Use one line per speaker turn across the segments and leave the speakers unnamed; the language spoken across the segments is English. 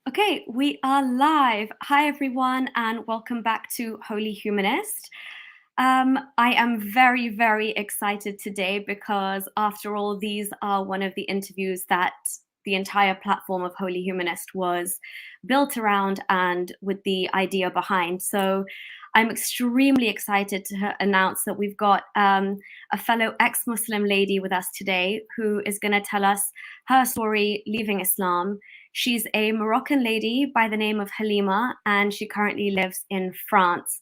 Okay, we are live. Hi, everyone, and welcome back to Holy Humanist. I am very, very excited today because, after all, these are one of the interviews that the entire platform of Holy Humanist was built around and with the idea behind. So I'm extremely excited to announce that we've got a fellow ex-Muslim lady with us today who is going to tell us her story leaving Islam. She's a Moroccan lady by the name of Halima, and she currently lives in France.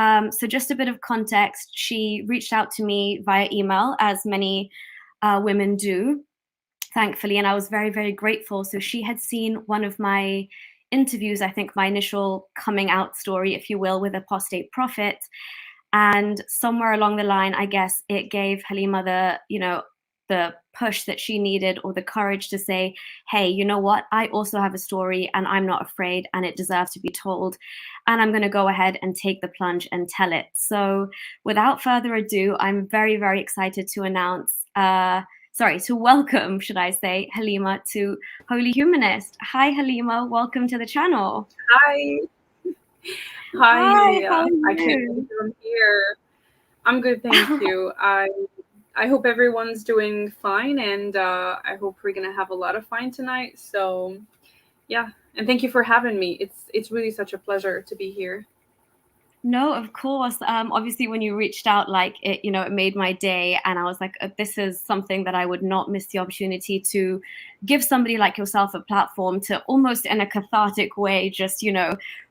So just a bit of context, she reached out to me via email, as many women do, thankfully, and I was very, very grateful. So she had seen one of my interviews, I think my initial coming out story, if you will, with Apostate Prophet. And somewhere along the line, I guess it gave Halima the push that she needed, or the courage to say, hey, you know what? I also have a story and I'm not afraid and it deserves to be told. And I'm going to go ahead and take the plunge and tell it. So without further ado, I'm very, very excited to to welcome, should I say, Halima to Holy Humanist. Hi, Halima. Welcome to the channel.
Hi. Hi,
Hi, how
Yulia.
are
I can't
you?
believe I'm here. I'm good, thank you. I hope everyone's doing fine, and I hope we're gonna have a lot of fun tonight. So, yeah, and thank you for having me. It's really such a pleasure to be here.
No, of course. Obviously, when you reached out, like it made my day, and I was like, this is something that I would not miss the opportunity to give somebody like yourself a platform to almost in a cathartic way, just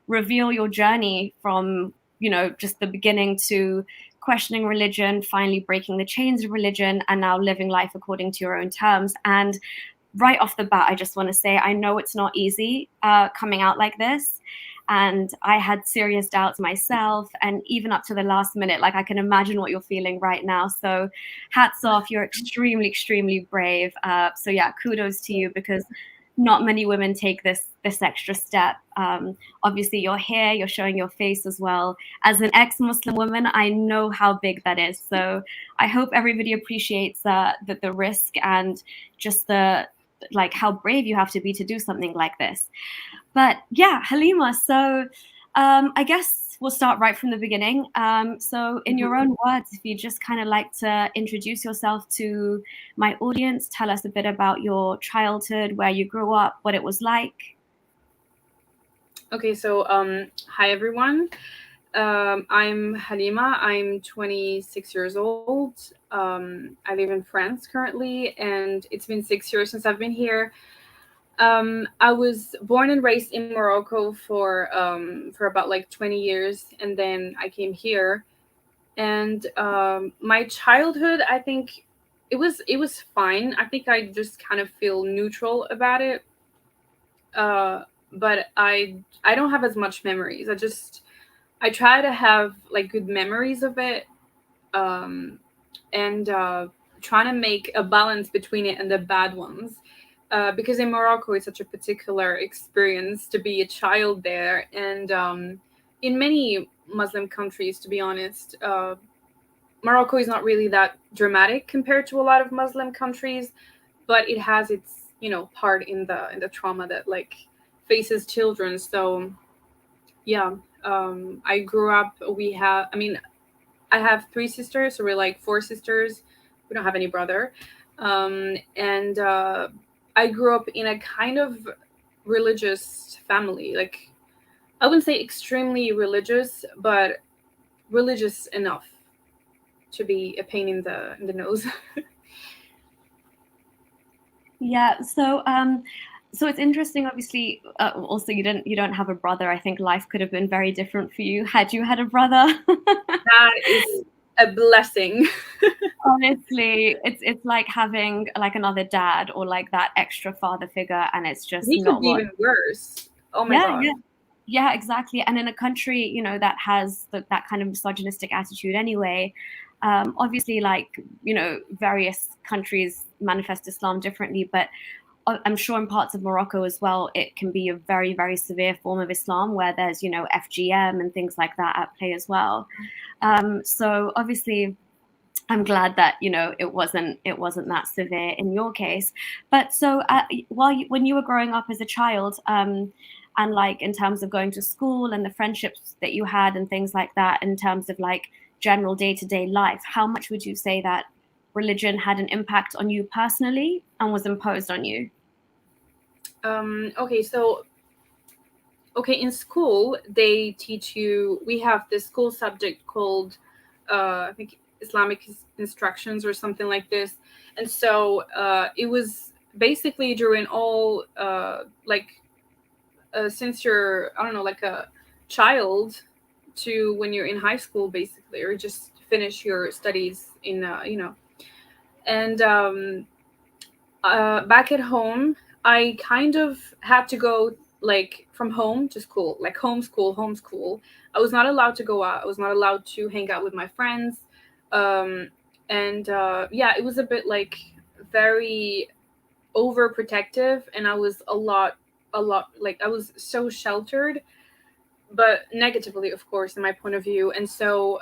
reveal your journey from just the beginning to questioning religion, finally breaking the chains of religion, and now living life according to your own terms. And right off the bat, I just want to say I know it's not easy coming out like this. And I had serious doubts myself, and even up to the last minute, like I can imagine what you're feeling right now. So hats off, you're extremely, extremely brave. So yeah, kudos to you, because not many women take this extra step. Obviously, you're here, you're showing your face as well. As an ex-Muslim woman, I know how big that is. So I hope everybody appreciates the risk and just how brave you have to be to do something like this. But yeah, Halima, so I guess we'll start right from the beginning. So in your
Mhm.
own words, if you just kind of like to introduce yourself to my audience, tell us a bit about your childhood, where you grew up, what it was like.
Okay, so hi everyone. I'm Halima. I'm 26 years old. I live in France currently, and it's been 6 years since I've been here. I was born and raised in Morocco for about like 20 years, and then I came here. And my childhood, I think it was fine. I think I just kind of feel neutral about it. But I don't have as much memories. I try to have like good memories of it, um, and trying to make a balance between it and the bad ones. Because in Morocco, it's such a particular experience to be a child there, and in many Muslim countries, to be honest, Morocco is not really that dramatic compared to a lot of Muslim countries, but it has its part in the trauma that like faces children. So yeah, I grew up. I have three sisters, so we're like four sisters. We don't have any brother. And I grew up in a kind of religious family. Like, I wouldn't say extremely religious, but religious enough to be a pain in the nose.
Yeah, so it's interesting. Obviously, also you don't have a brother. I think life could have been very different for you had you had a brother.
That is a blessing.
Honestly, it's like having like another dad or like that extra father figure, and it's just
He could
not
be
what.
even worse. Oh my
Yeah,
god.
yeah, yeah, exactly. And in a country, that has that kind of misogynistic attitude anyway, obviously, like various countries manifest Islam differently, but I'm sure in parts of Morocco as well, it can be a very, very severe form of Islam where there's FGM and things like that at play as well. So obviously, I'm glad that, it wasn't that severe in your case. But so, when you were growing up as a child, and like in terms of going to school and the friendships that you had and things like that, in terms of like general day-to-day life, how much would you say that religion had an impact on you personally and was imposed on you?
Okay, so in school they teach you. We have this school subject called I think Islamic instructions or something like this. And so it was basically during all since you're, I don't know, like a child to when you're in high school, basically, or just finish your studies in and back at home, I kind of had to go like from home to school, like homeschool. I was not allowed to go out. I was not allowed to hang out with my friends. Um, and yeah, it was a bit like very overprotective, and I was a lot like I was so sheltered, but negatively, of course, in my point of view. And so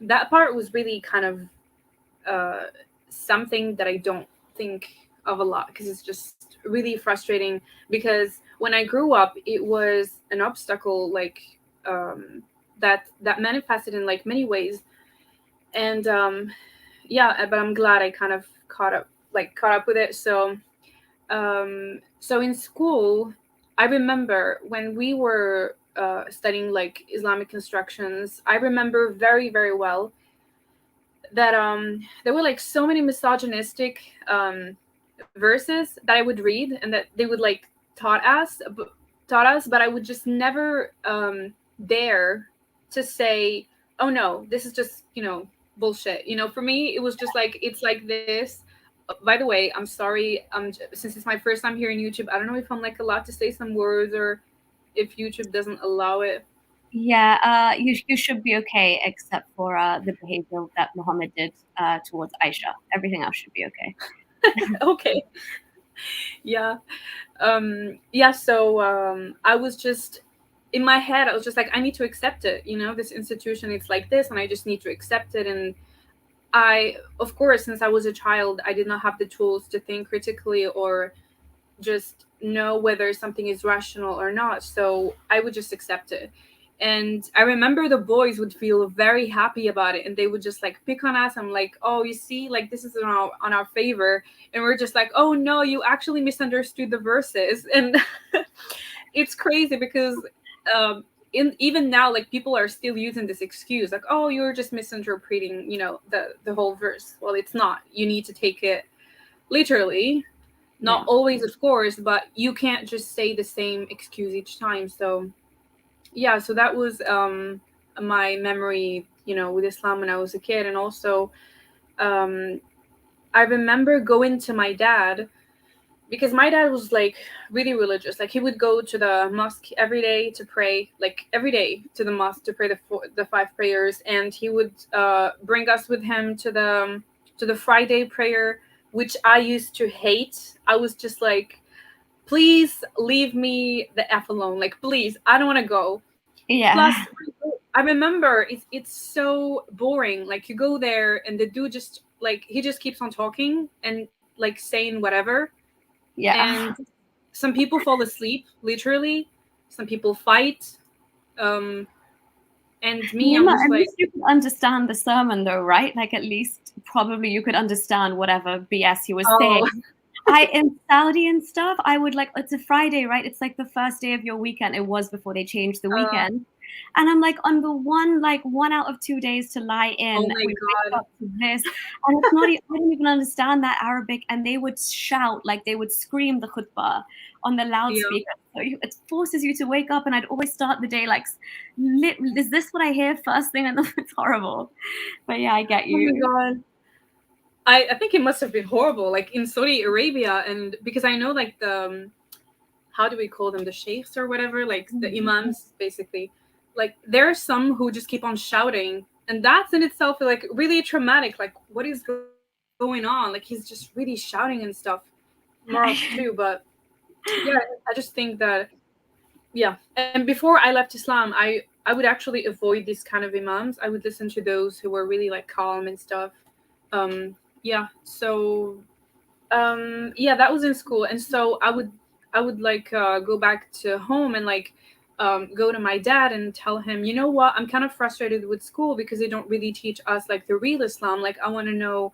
that part was really kind of uh, something that I don't think of a lot, because it's just really frustrating. Because when I grew up, it was an obstacle, like that manifested in like many ways. And yeah, but I'm glad I kind of caught up with it. So in school, I remember when we were studying like Islamic instructions, I remember very, very well that there were like so many misogynistic verses that I would read and that they would like taught us, but I would just never dare to say, "Oh no, this is just bullshit." For me, it was just like it's like this. By the way, I'm sorry. Since it's my first time here in YouTube, I don't know if I'm like allowed to say some words or if YouTube doesn't allow it.
Yeah, you should be okay, except for the behavior that Muhammad did towards Aisha. Everything else should be okay.
Okay. Yeah. Yeah, so I was just in my head, I was just like, I need to accept it. This institution, it's like this, and I just need to accept it. And I, of course, since I was a child, I did not have the tools to think critically or just know whether something is rational or not. So I would just accept it. And I remember the boys would feel very happy about it, and they would just like pick on us. I'm like, oh, you see, like this is on our favor. And we're just like, oh no, you actually misunderstood the verses. And it's crazy because even now, like people are still using this excuse, like, oh, you're just misinterpreting, the whole verse. Well, it's not. You need to take it literally. Not
Yeah.
always, of course, but you can't just say the same excuse each time. So yeah, so that was my memory, with Islam when I was a kid. And also um I remember going to my dad, because my dad was like really religious. Like he would go to the mosque every day to pray, like every day to the mosque to pray the five prayers. And he would bring us with him to the Friday prayer, which I used to hate. I was just like, please leave me the F alone. Like, please, I don't want to go. Plus,
Yeah.
I remember it's so boring. Like, you go there and the dude just like he just keeps on talking and like saying whatever.
Yeah.
And some people fall asleep, literally. Some people fight. Um, and me, I'm just
At
like,
least you could understand the sermon though, right? Like at least probably you could understand whatever BS he was
oh,
saying. I in Saudi and stuff, I would like it's a Friday, right? It's like the first day of your weekend. It was before they changed the
uh,
weekend. And I'm like on the one out of 2 days to lie
oh
in,
my
we wake
god,
up to this. And it's not I don't even understand that Arabic. And they would shout, like they would scream the khutbah on the
yeah.
loudspeaker. So it forces you to wake up. And I'd always start the day like, is this what I hear first thing? And it's horrible. But yeah, I get
Oh my
you.
god. I think it must have been horrible, like in Saudi Arabia. And because I know like the how do we call them, the sheikhs or whatever, like the imams, basically, like there are some who just keep on shouting, and that's in itself like really traumatic. Like, what is going on? Like he's just really shouting and stuff. Morocco too, but yeah, I just think that, yeah. And before I left Islam, I would actually avoid these kind of imams. I would listen to those who were really like calm and stuff. Yeah. So yeah, that was in school, and so I would like go back to home and like go to my dad and tell him, you know what, I'm kind of frustrated with school because they don't really teach us like the real Islam. Like I want to know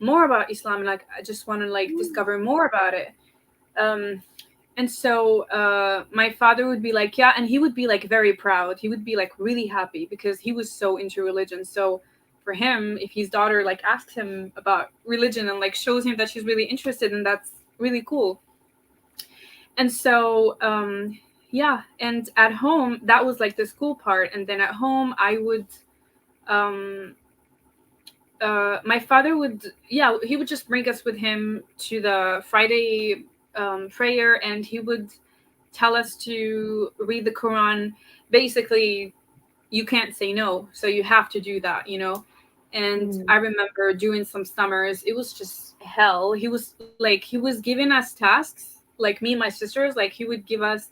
more about Islam, and like I just want to like discover more about it. Um, and so my father would be like, yeah, and he would be like very proud. He would be like really happy because he was so into religion. So for him, if his daughter like asks him about religion and like shows him that she's really interested, and that's really cool. And so yeah, and at home that was like the school part, and then at home I would um my father would, yeah, he would just bring us with him to the Friday prayer, and he would tell us to read the Quran. Basically, you can't say no, so you have to do that, you know. And
Mm.
I remember doing some summers, it was just hell. He was giving us tasks, like me and my sisters, like he would give us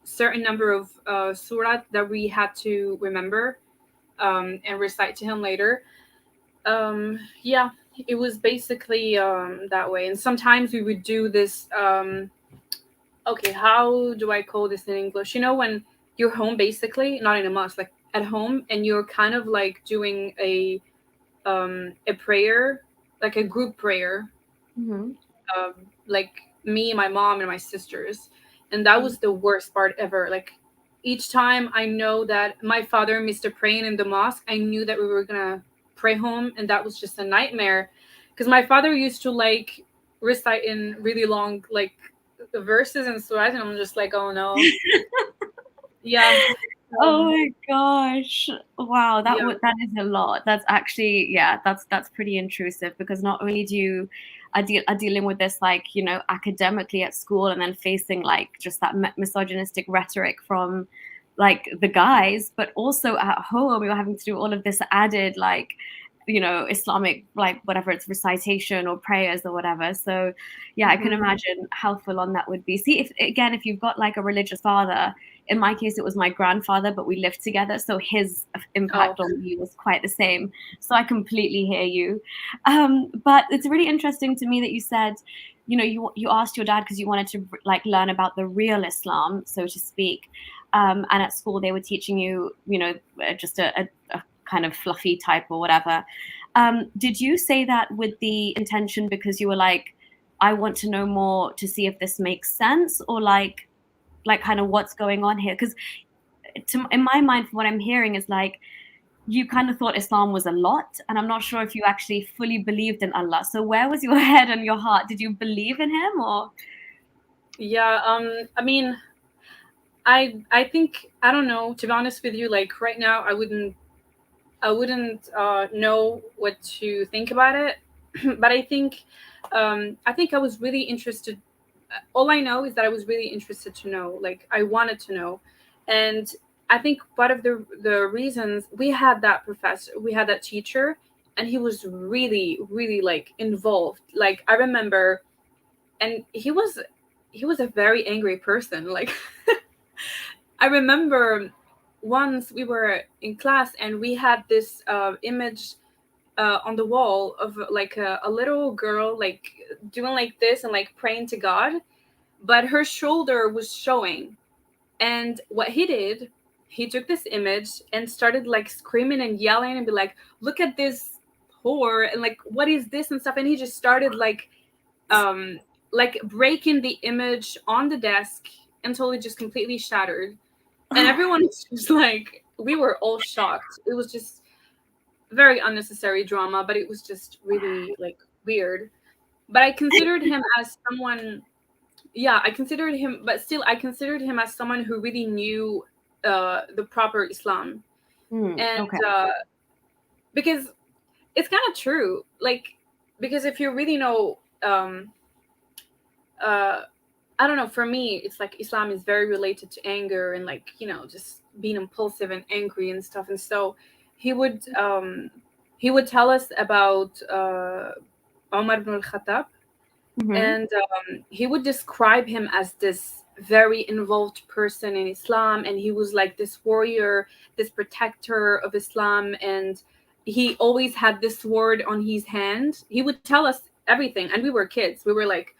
certain number of surah that we had to remember and recite to him later. Yeah, it was basically that way. And sometimes we would do this okay, how do I call this in English? You know, when you're home, basically, not in a mosque, like at home, and you're kind of like doing a prayer, like a group prayer,
Mm-hmm.
um, like me, my mom, and my sisters, and that was the worst part ever. Like each time I know that my father missed a praying in the mosque, I knew that we were gonna pray home, and that was just a nightmare, because my father used to like recite in really long like the verses and surahs, and I'm just like, oh no, yeah,
Oh
um,
my gosh. Wow,
yeah,
that is a lot. That's actually, yeah, that's pretty intrusive because not only do you are dealing with this like, academically at school and then facing like just that misogynistic rhetoric from like the guys, but also at home you're having to do all of this added like, Islamic like whatever it's recitation or prayers or whatever. So yeah, I can
hmm,
imagine how full on that would be. See, if you've got like a religious father, in my case, it was my grandfather, but we lived together, so his
oh,
impact on me was quite the same. So I completely hear you. But it's really interesting to me that you said, you asked your dad because you wanted to like learn about the real Islam, so to speak. And at school, they were teaching you, just a kind of fluffy type or whatever. Did you say that with the intention because you were like, I want to know more to see if this makes sense, or like kind of what's going on here? Because in my mind, from what I'm hearing, is like you kind of thought Islam was a lot, and I'm not sure if you actually fully believed in Allah. So where was your head and your heart? Did you believe in him, or?
yeah. I mean, I think, I don't know. To be honest with you, like right now, I wouldn't know what to think about it. But I think I was really interested. All I know is that I was really interested to know. Like I wanted to know, and I think part of the reasons we had that professor, we had that teacher, and he was really really like involved. Like I remember, and he was a very angry person. Like I remember once we were in class and we had this image on the wall of like a little girl like doing like this and like praying to God, but her shoulder was showing. And what he did, he took this image and started like screaming and yelling and be like, "Look at this whore!" and like, "What is this?" and stuff. And he just started um, like breaking the image on the desk until it just completely shattered. And everyone was just like, we were all shocked. It was just very unnecessary drama, but it was just really like weird. But I considered him as someone, yeah, I considered him, but still, I considered him as someone who really knew the proper Islam. And
Okay.
because it's kind of true, like, because if you really know, uh, I don't know, for me, it's like Islam is very related to anger and like, just being impulsive and angry and stuff. And so he would um he would tell us about Omar ibn al-Khattab,
Hmm.
and he would describe him as this very involved person in Islam, and he was like this warrior, this protector of Islam, he always had this sword on his hand. He would tell us everything, and we were kids. We were like,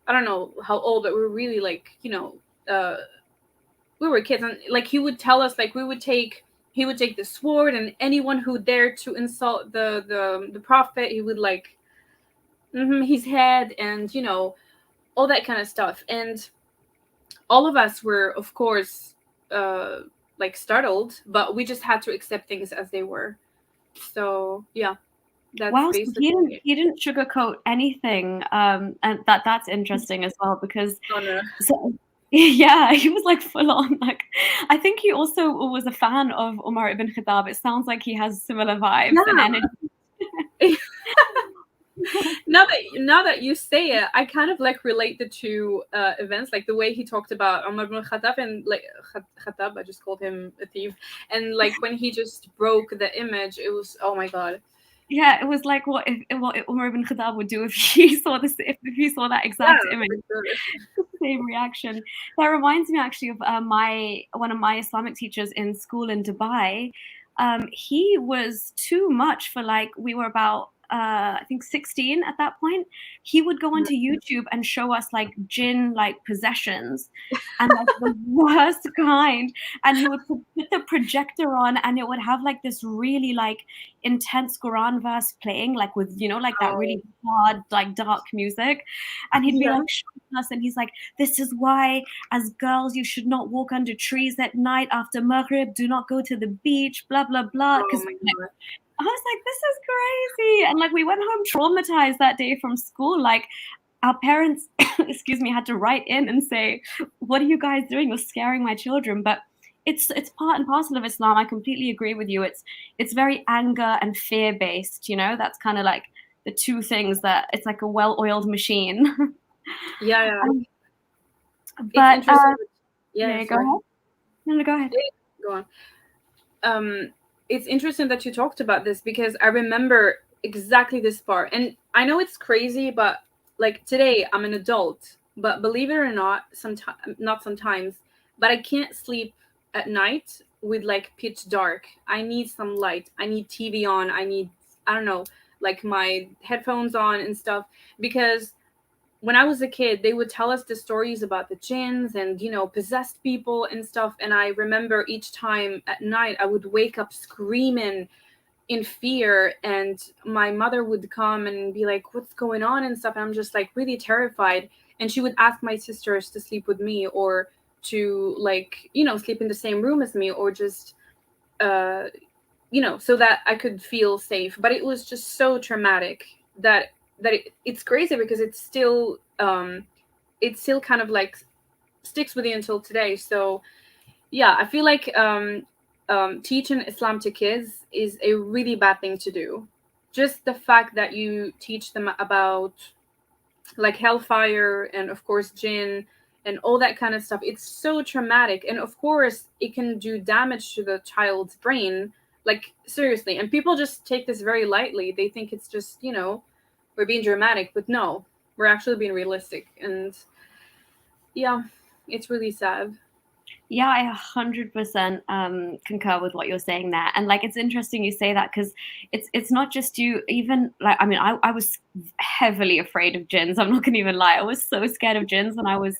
I don't know how old, but we were really like, we were kids, and like he would tell us like he would take the sword, and anyone who dared to insult the prophet, he would like his head, and all that kind of stuff. And all of us were, of course, like startled, but we just had to accept things as they were. So yeah, that's
Wow, so
basically.
he didn't sugarcoat anything, and that's interesting as well because
Oh no.
so yeah, he was like full on like I think he also was a fan of Umar ibn Khattab. It sounds like he has similar vibes and energy.
Yeah. Now that you say it, I kind of like relate the two events, like the way he talked about Umar ibn Khattab, and like Khattab, I just called him a thief, and like when he just broke the image, it was, oh my god.
Yeah, it was like what Umar ibn Khattab would do if he saw this if he saw that
Yeah,
exact image.
for sure.
Same reaction. That reminds me actually of my one of my Islamic teachers in school in Dubai. He was too much for like we were about I think 16 at that point. He would go onto YouTube and show us like jinn like possessions and like the worst kind. And he would put the projector on and it would have like this really like intense Quran verse playing, like with like that
Oh,
really hard, like dark music. And he'd be
yeah.
like showing us and he's like, this is why as girls you should not walk under trees at night after Maghrib, do not go to the beach, blah blah blah.
Oh
Because
my god.
I was like, this is crazy. And like we went home traumatized that day from school. Like our parents, excuse me, had to write in and say, what are you guys doing? You're scaring my children. But it's part and parcel of Islam. I completely agree with you. It's very anger and fear based, That's kind of like the two things that it's like a well-oiled machine.
Yeah, yeah.
Um,
It's
but
interesting. Yeah,
yeah, go
sorry.
ahead. No, go ahead.
Go on. It's interesting that you talked about this because I remember exactly this part. And I know it's crazy, but like today I'm an adult, but believe it or not, not sometimes, but I can't sleep at night with like pitch dark. I need some light. I need TV on. I need, I don't know, like my headphones on and stuff, because when I was a kid, they would tell us the stories about the jinns and, possessed people and stuff. And I remember each time at night, I would wake up screaming in fear, and my mother would come and be like, "What's going on?" and stuff. And I'm just like really terrified. And she would ask my sisters to sleep with me, or to like, sleep in the same room as me, or just, uh, so that I could feel safe. But it was just so traumatic that it's crazy because it's still kind of like sticks with you until today. So yeah, I feel like teaching Islam to kids is a really bad thing to do. Just the fact that you teach them about like hellfire and of course jinn and all that kind of stuff, it's so traumatic, and of course it can do damage to the child's brain, like seriously. And people just take this very lightly. They think it's just, we're being dramatic, but no, we're actually being realistic. And yeah, it's really sad.
Yeah, I 100% concur with what you're saying there. And like, it's interesting you say that because it's not just you. Even like, I mean, I was heavily afraid of jinns. I'm not gonna even lie. I was so scared of jinns when I was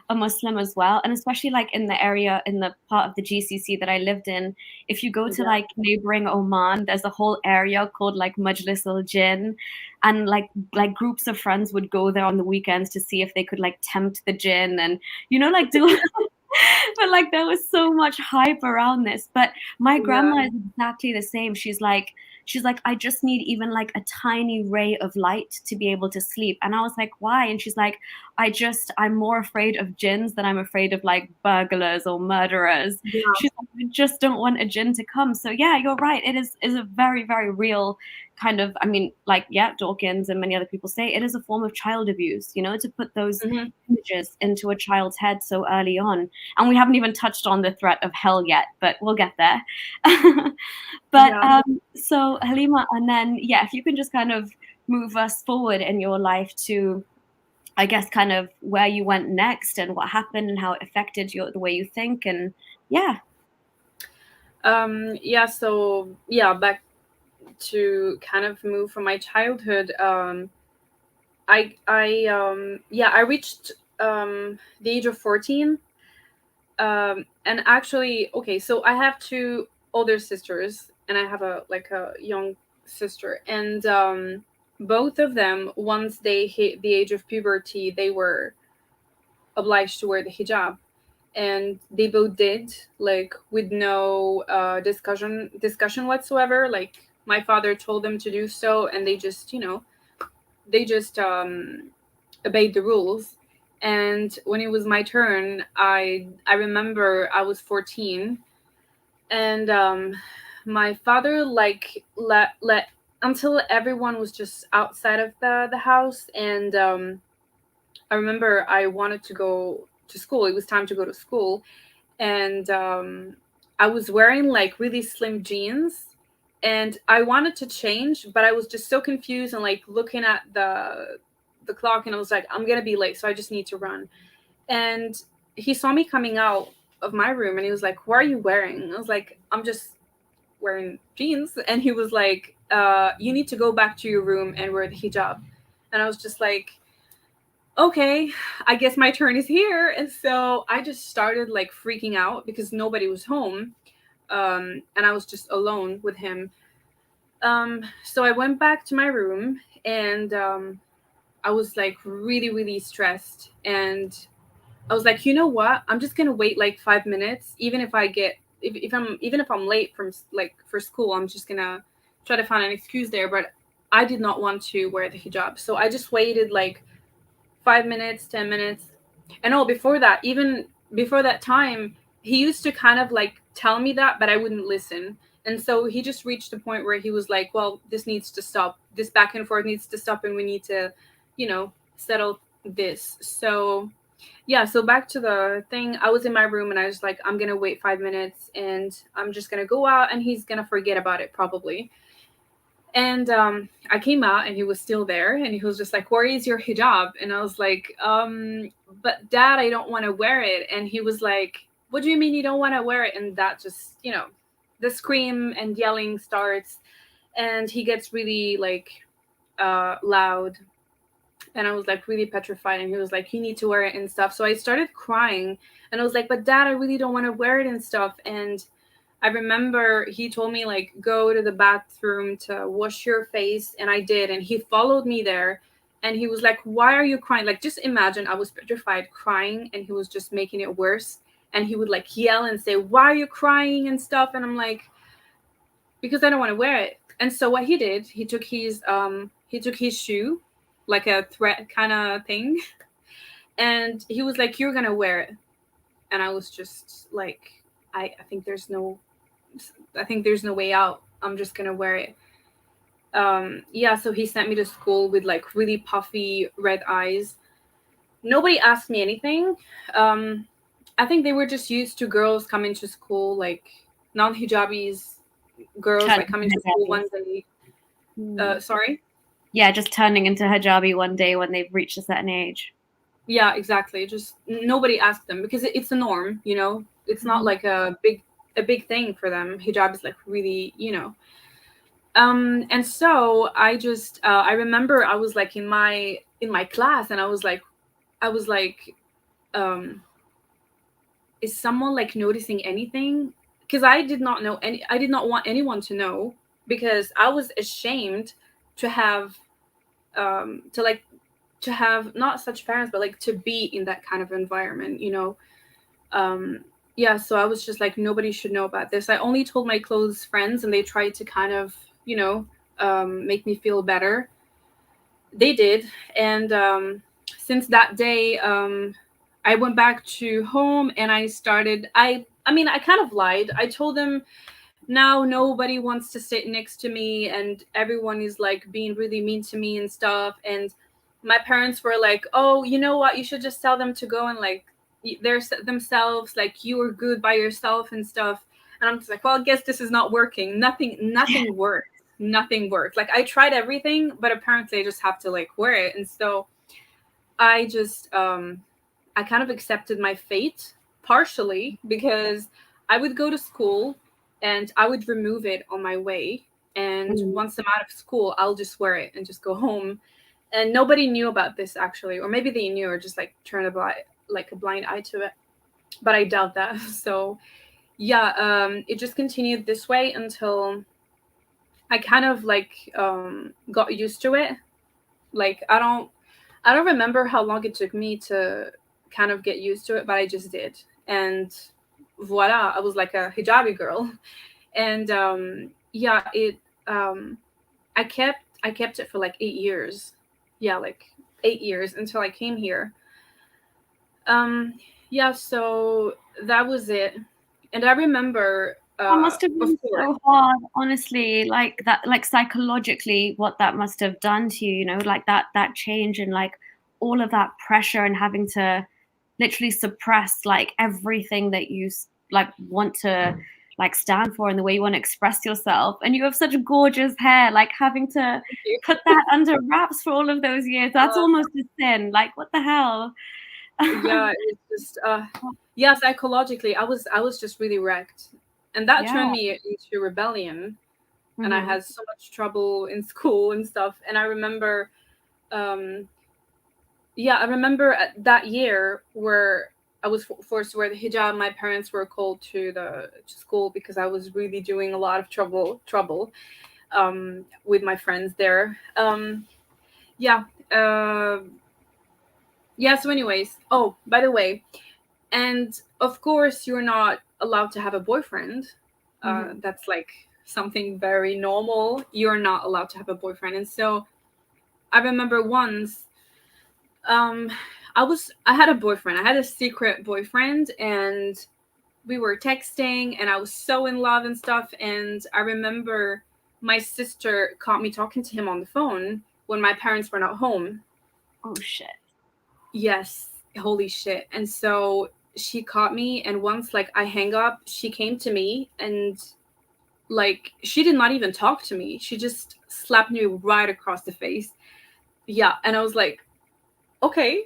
a Muslim as well. And especially like in the area, in the part of the GCC that I lived in, if you go to
Yeah.
like neighboring Oman, there's a whole area called like Majlis al Jinn, and like groups of friends would go there on the weekends to see if they could like tempt the jinn and like do but like there was so much hype around this. But my
Yeah.
grandma is exactly the same. She's like, I just need even like a tiny ray of light to be able to sleep. And I was like, why? And she's like, I'm more afraid of jinns than I'm afraid of like burglars or murderers.
Yeah.
She's like, I just don't want a jinn to come. So yeah, you're right. It is a very, very real kind of, I mean, like, yeah, Dawkins and many other people say it is a form of child abuse, to put those
Hmm.
images into a child's head so early on. And we haven't even touched on the threat of hell yet, but we'll get there. But
Yeah.
so Halima, and then yeah, if you can just kind of move us forward in your life to, I guess, kind of where you went next and what happened and how it affected the way you think, and yeah.
Yeah. So yeah, back to kind of move from my childhood, I reached the age of 14. And actually, okay, so I have two older sisters, and I have a young sister, and both of them, once they hit the age of puberty, they were obliged to wear the hijab, and they both did, like, with no discussion whatsoever. Like, my father told them to do so, and they just, obeyed the rules. And when it was my turn, I remember I was 14, and my father, like, let until everyone was just outside of the house. And I remember I wanted to go to school. It was time to go to school, and I was wearing like really slim jeans, and I wanted to change, but I was just so confused and like looking at the clock, and I was like, I'm gonna be late, so I just need to run. And he saw me coming out of my room, and he was like, "What are you wearing?" And I was like, "I'm just wearing jeans." And he was like, "You need to go back to your room and wear the hijab." And I was just like, okay, I guess my turn is here. And so I just started like freaking out because nobody was home. And I was just alone with him. So I went back to my room, and I was like really, really stressed. And I was like, you know what? I'm just gonna wait like 5 minutes, even if I get if I'm late from like for school. I'm just gonna try to find an excuse there. But I did not want to wear the hijab, so I just waited like 5 minutes, 10 minutes. And oh, before that, even before that time, he used to kind of like tell me that, but I wouldn't listen. And so he just reached a point where he was like, well, this needs to stop. This back and forth needs to stop, and we need to, settle this. So yeah, so back to the thing. I was in my room, and I was like, I'm gonna wait 5 minutes, and I'm just gonna go out, and he's gonna forget about it probably. And I came out, and he was still there, and he was just like, "Where is your hijab?" And I was like, "But Dad, I don't want to wear it." And he was like, "What do you mean you don't want to wear it?" And that just, the scream and yelling starts, and he gets really like loud. And I was like really petrified, and he was like, "You need to wear it and stuff." So I started crying, and I was like, "But Dad, I really don't want to wear it and stuff." And I remember he told me like, go to the bathroom to wash your face, and I did. And he followed me there, and he was like, "Why are you crying?" Like, just imagine, I was petrified crying, and he was just making it worse. And he would like yell and say, "Why are you crying?" and stuff. And I'm like, "Because I don't want to wear it." And so what he did, he took his shoe, like a threat kind of thing, and he was like, "You're gonna wear it." And I was just like, I think there's no way out. I'm just gonna wear it. Yeah, so he sent me to school with like really puffy red eyes. Nobody asked me anything. Um, I think they were just used to girls coming to school, like non-hijabis, girls like
Turning
coming
into
to school
hijabis.
one day.
Hmm.
Sorry.
Yeah, just turning into hijabi one day when they've reached a certain age.
Yeah, exactly. Just nobody asked them because it's a norm. It's not
Mhm.
like a big thing for them. Hijab is like really. And so I remember I was like in my class, and I was like um is someone like noticing anything? Because I did not want anyone to know, because I was ashamed to have to like to have not such parents, but like to be in that kind of environment. um yeah, so I was just like, nobody should know about this. I only told my close friends, and they tried to kind of make me feel better. They did. And since that day, I went back to home, and I mean, I kind of lied. I told them, now nobody wants to sit next to me, and everyone is like being really mean to me and stuff. And my parents were like, "Oh, you know what, you should just tell them to go and like themselves, like, you were good by yourself and stuff." And I'm just like, well, I guess this is not working. Nothing worked. Nothing worked. Like, I tried everything, but apparently I just have to like wear it. And so I kind of accepted my fate, partially because I would go to school, and I would remove it on my way. And
Mm.
once I'm out of school, I'll just wear it and just go home. And nobody knew about this actually, or maybe they knew or just like turned a blind eye to it. But I doubt that. So yeah, it just continued this way until I kind of like got used to it. Like I don't remember how long it took me to kind of get used to it, but I just did. And voila, I was like a hijabi girl. And yeah, it I kept it for like 8 years. Yeah, like 8 years until I came here. Um yeah, so that was it. And I remember
That must have
of
been
course.
so hard, honestly, like that, like psychologically, what that must have done to you, you know, like that change and like all of that pressure and having to literally suppress like everything that you like want to like stand for and the way you want to express yourself. And you have such gorgeous hair, like having to
Thank you.
put that under wraps for all of those years. That's
Uh,
almost a sin. Like, what the hell?
yeah, it's just yeah, psychologically I was just really wrecked. And that
Yeah.
turned me into rebellion, and I
Hmm.
had so much trouble in school and stuff. And I remember um yeah, I remember that year where I was forced to wear the hijab. My parents were called to the to school because I was really doing a lot of trouble with my friends there. Yeah. Uh, yeah. So, anyways, oh, by the way, and of course, you're not allowed to have a boyfriend.
Hmm.
That's like something very normal. You're not allowed to have a boyfriend, and so I remember once um I had a boyfriend. I had a secret boyfriend, and we were texting, and I was so in love and stuff. And I remember my sister caught me talking to him on the phone when my parents were not home.
Oh shit.
Yes, holy shit. And so she caught me, and once like I hang up, she came to me, and like she did not even talk to me. She just slapped me right across the face. Yeah, and I was like, okay.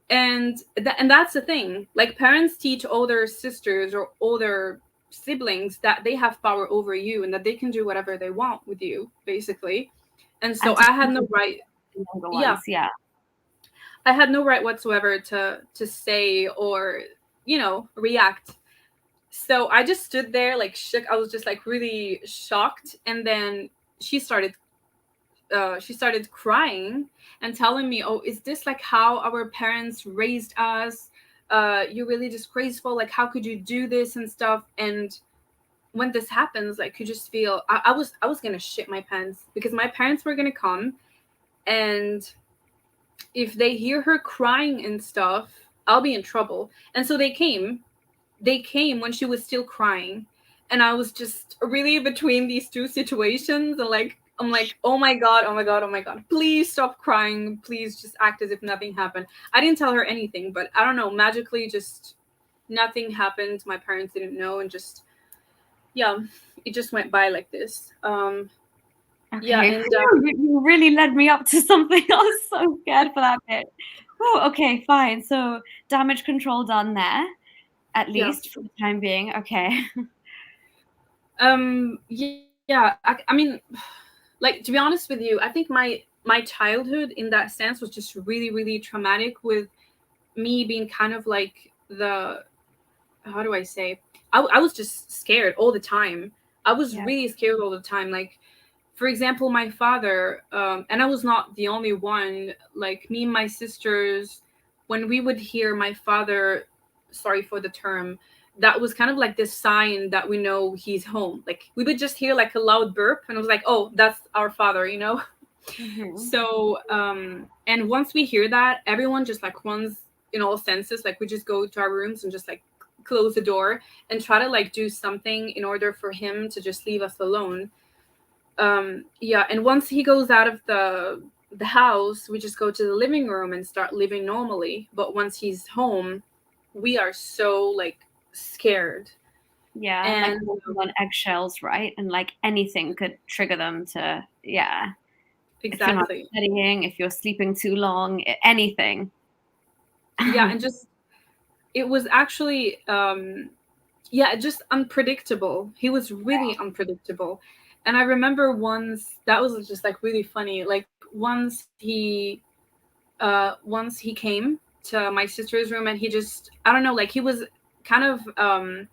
And that's the thing, like parents teach older sisters or older siblings that they have power over you and that they can do whatever they want with you, basically. And so
And to
I had
keep
no right.
the younger
Yeah,
ones, yeah.
I had no right whatsoever to say or react. So I just stood there like shook. I was just like really shocked. And then she started she started crying and telling me, "Oh, is this like how our parents raised us? You're really disgraceful. Like, how could you do this and stuff?" And when this happens, like, you just feel I was gonna shit my pants because my parents were gonna come, and if they hear her crying and stuff, I'll be in trouble. And so they came. They came when she was still crying, and I was just really between these two situations. And like I'm like, oh my god, oh my god, oh my god, please stop crying, please just act as if nothing happened. I didn't tell her anything, but I don't know, magically just nothing happened. My parents didn't know, and just yeah, it just went by like this. Yeah,
Okay.
and
Phew, you really led me up to something. I was so scared for that bit. Oh, okay, fine. So damage control done there, at
yeah.
least for the time being. Okay.
Yeah, I mean, like, to be honest with you, I think my childhood in that sense was just really really traumatic, with me being kind of like the, how do I say, I was just scared all the time. I was
Yeah.
really scared all the time. Like, for example, my father, and I was not the only one. Like, me and my sisters, when we would hear my father, sorry for the term, that was kind of like this sign that we know he's home. Like, we would just hear like a loud burp, and it was like, oh, that's our father, you know.
Hmm.
So and once we hear that, everyone just like runs in all senses. Like, we just go to our rooms and just like close the door and try to like do something in order for him to just leave us alone. Yeah, and once he goes out of the house, we just go to the living room and start living normally. But once he's home, we are so like scared.
Yeah, like
And
walking on eggshells, right? And like anything could trigger them to, yeah. If you're not
exactly.
studying, if you're sleeping too long, anything.
Yeah, and just it was actually yeah, just unpredictable. He was really unpredictable. And I remember once that was just like really funny. Like once he came to my sister's room, and he just, I don't know, like he was kind of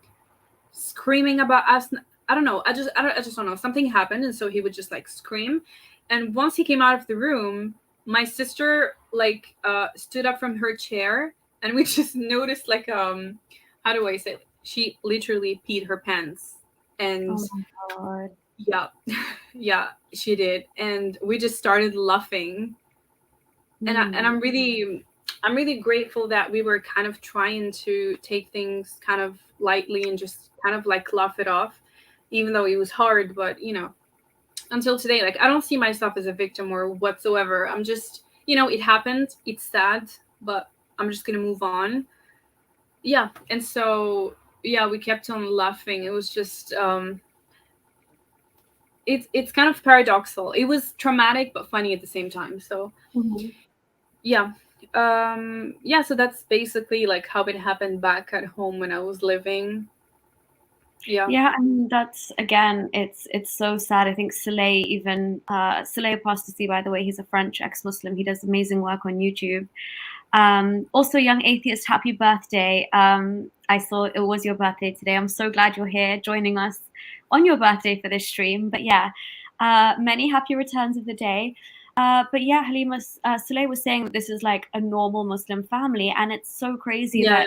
screaming about us. I don't know. I just don't know. Something happened, and so he would just like scream. And once he came out of the room, my sister like stood up from her chair, and we just noticed like how do I say it? She literally peed her pants, and
Oh my God.
yeah, yeah, she did, and we just started laughing. And
Mm.
I'm really grateful that we were kind of trying to take things kind of lightly and just kind of like laugh it off, even though it was hard. But until today, like I don't see myself as a victim or whatsoever. I'm just, it happened. It's sad, but I'm just gonna move on. Yeah, and so yeah, we kept on laughing. It was just it's kind of paradoxical. It was traumatic but funny at the same time. So
Mhm.
yeah, yeah, so that's basically like how it happened back at home when I was living. Yeah.
Yeah, I mean that's again, it's so sad. I think Soleil even Soleil Apostasy, by the way, he's a French ex-Muslim. He does amazing work on YouTube. Also, Young Atheist, happy birthday. I saw it was your birthday today. I'm so glad you're here joining us on your birthday for this stream. But yeah, many happy returns of the day. But yeah, Halima, Soleil was saying that this is like a normal Muslim family, and it's so crazy
Yeah,
that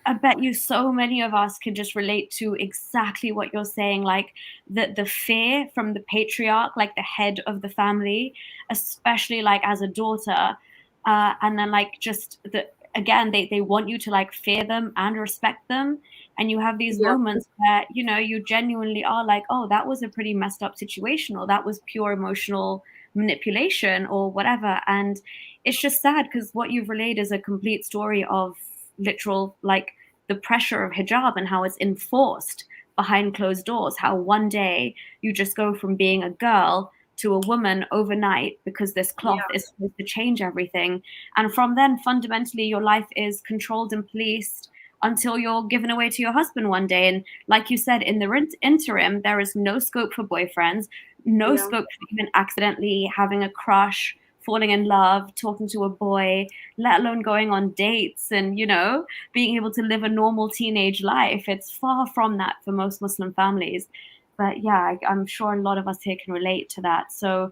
I bet you so many of us can just relate to exactly what you're saying, like the fear from the patriarch, like the head of the family, especially like as a daughter, and then like just the again they want you to like fear them and respect them, and you have these
yeah,
moments where you genuinely are like, oh, that was a pretty messed up situation, or that was pure emotional manipulation, or whatever, and it's just sad because what you've relayed is a complete story of literal like the pressure of hijab and how it's enforced behind closed doors, how one day you just go from being a girl to a woman overnight because this cloth
yeah,
is supposed to change everything. And from then, fundamentally, your life is controlled and policed until you're given away to your husband one day. And like you said, in the interim, there is no scope for boyfriends, no
yeah,
scope for even accidentally having a crush, falling in love, talking to a boy, let alone going on dates and, being able to live a normal teenage life. It's far from that for most Muslim families. But yeah, I'm sure a lot of us here can relate to that. So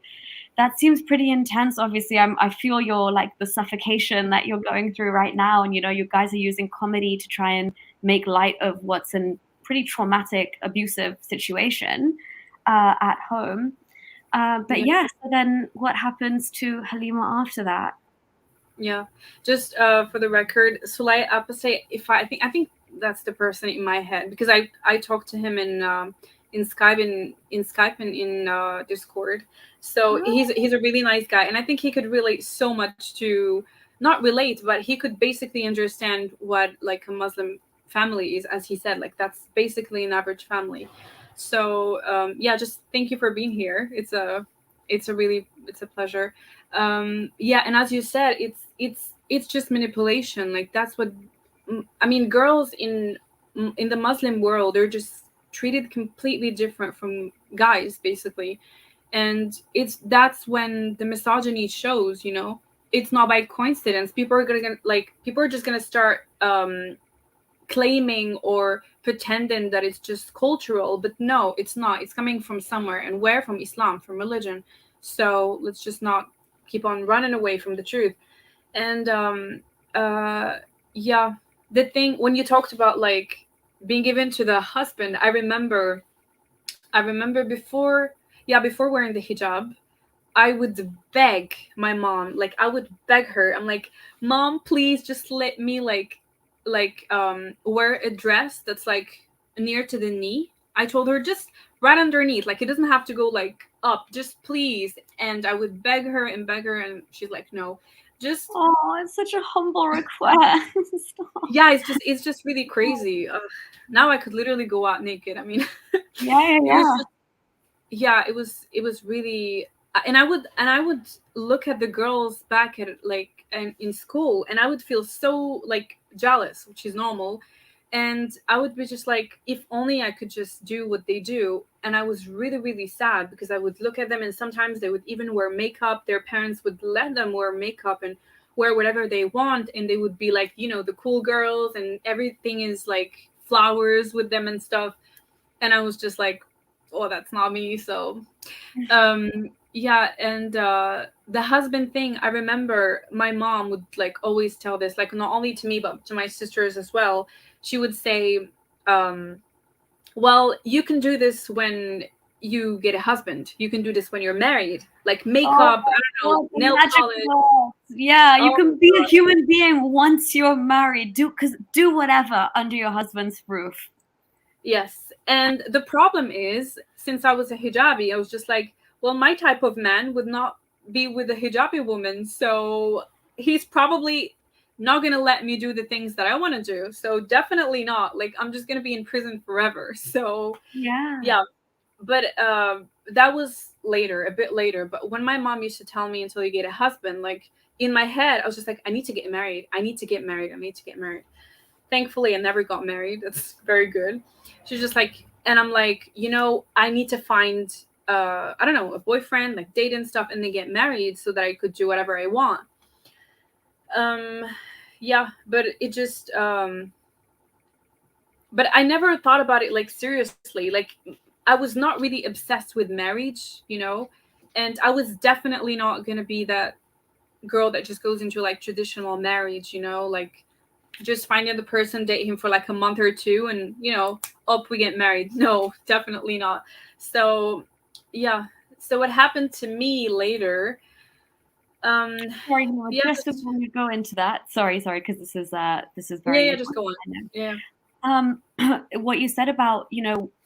that seems pretty intense. Obviously, I feel your like the suffocation that you're going through right now, and you guys are using comedy to try and make light of what's a pretty traumatic, abusive situation at home. But
yeah,
yeah, so then what happens to Halima after that?
yeah. Just for the record, Sulay Apase, if I think that's the person in my head, because I talked to him in Skype, in Skype and in Discord. So he's a really nice guy, and I think he could relate so much to, not relate, but he could basically understand what like a Muslim family is, as he said, like that's basically an average family. So yeah, just thank you for being here. It's a pleasure. Yeah, and as you said, it's just manipulation. Like that's what, I mean, girls in the Muslim world, they're just treated completely different from guys, basically. And that's when the misogyny shows. It's not by coincidence. People are just gonna start claiming or pretending that it's just cultural, but no, it's not. It's coming from somewhere, and where? From Islam, from religion. So let's just not keep on running away from the truth. And uh yeah, the thing when you talked about like being given to the husband, I remember before, yeah, before wearing the hijab, I would beg my mom, like I would beg her. I'm like, "Mom, please just let me wear a dress that's like near to the knee." I told her just right underneath, like it doesn't have to go like up, just please. And I would beg her, and she's like, "No, just."
Oh, it's such a humble request.
Yeah, it's just really crazy. Now I could literally go out naked. I mean,
Yeah, yeah,
it was
yeah.
just, yeah, it was really, and I would look at the girls back at like and in school, and I would feel so like jealous, which is normal. And I would be just like, if only I could just do what they do. And I was really, really sad because I would look at them, and sometimes they would even wear makeup. Their parents would let them wear makeup and wear whatever they want. And they would be like, the cool girls, and everything is like flowers with them and stuff. And I was just like, oh, that's not me. So um yeah. And the husband thing, I remember my mom would like always tell this, like not only to me but to my sisters as well. She would say, um well, you can do this when you get a husband, you can do this when you're married, like
Oh
makeup, I don't
my
know,
God, the
nail
magic
polish.
words. Yeah, you
Oh
can be a human being once you're married. Do whatever under your husband's roof.
yes. And the problem is, since I was a hijabi, I was just like, well, my type of man would not be with a hijabi woman. So he's probably not going to let me do the things that I want to do. So definitely not. Like, I'm just going to be in prison forever. So,
Yeah.
yeah. But that was later, a bit later. But when my mom used to tell me, until you get a husband, like in my head, I was just like, I need to get married. I need to get married. I need to get married. Thankfully, I never got married. That's very good. She's just like, and I'm like, I need to find, I don't know, a boyfriend, like date and stuff, and then get married so that I could do whatever I want. Um, yeah, but it just, but I never thought about it like seriously. Like, I was not really obsessed with marriage, and I was definitely not gonna be that girl that just goes into like traditional marriage, like just finding the person, date him for like a month or two, and up we get married. No, definitely not. So yeah. So what happened to me later? um
Sorry, no,
yeah,
just before you go into that, sorry, because this is
yeah,
very
yeah, just
important.
go on.
I know.
Yeah.
What you said about,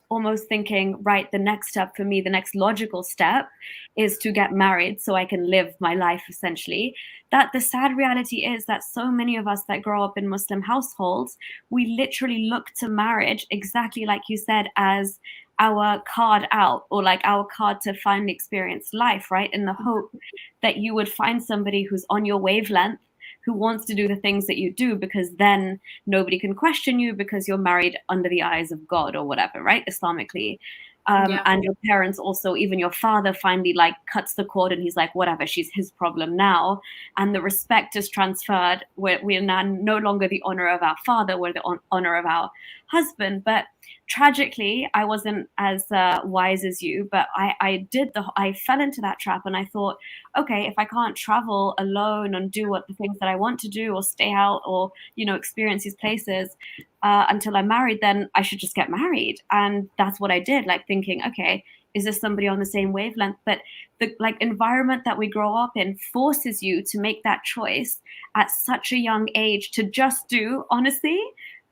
almost thinking, right, the next step for me, the next logical step is to get married so I can live my life essentially. That the sad reality is that so many of us that grow up in Muslim households, we literally look to marriage exactly like you said, as our card out, or like our card to finally experience life, right? In the hope that you would find somebody who's on your wavelength, who wants to do the things that you do, because then nobody can question you because you're married under the eyes of God or whatever, right? Islamically.
Yeah.
And your parents also, even your father finally like cuts the cord and he's like, whatever, she's his problem now. And the respect is transferred. We're now no longer the honor of our father, we're the honor of our husband. But tragically, I wasn't as wise as you, but I fell into that trap, and I thought, okay, if I can't travel alone and do what the things that I want to do, or stay out, or experience these places until I'm married, then I should just get married. And that's what I did, like thinking, okay, is this somebody on the same wavelength? But the like environment that we grow up in forces you to make that choice at such a young age, to just do, honestly,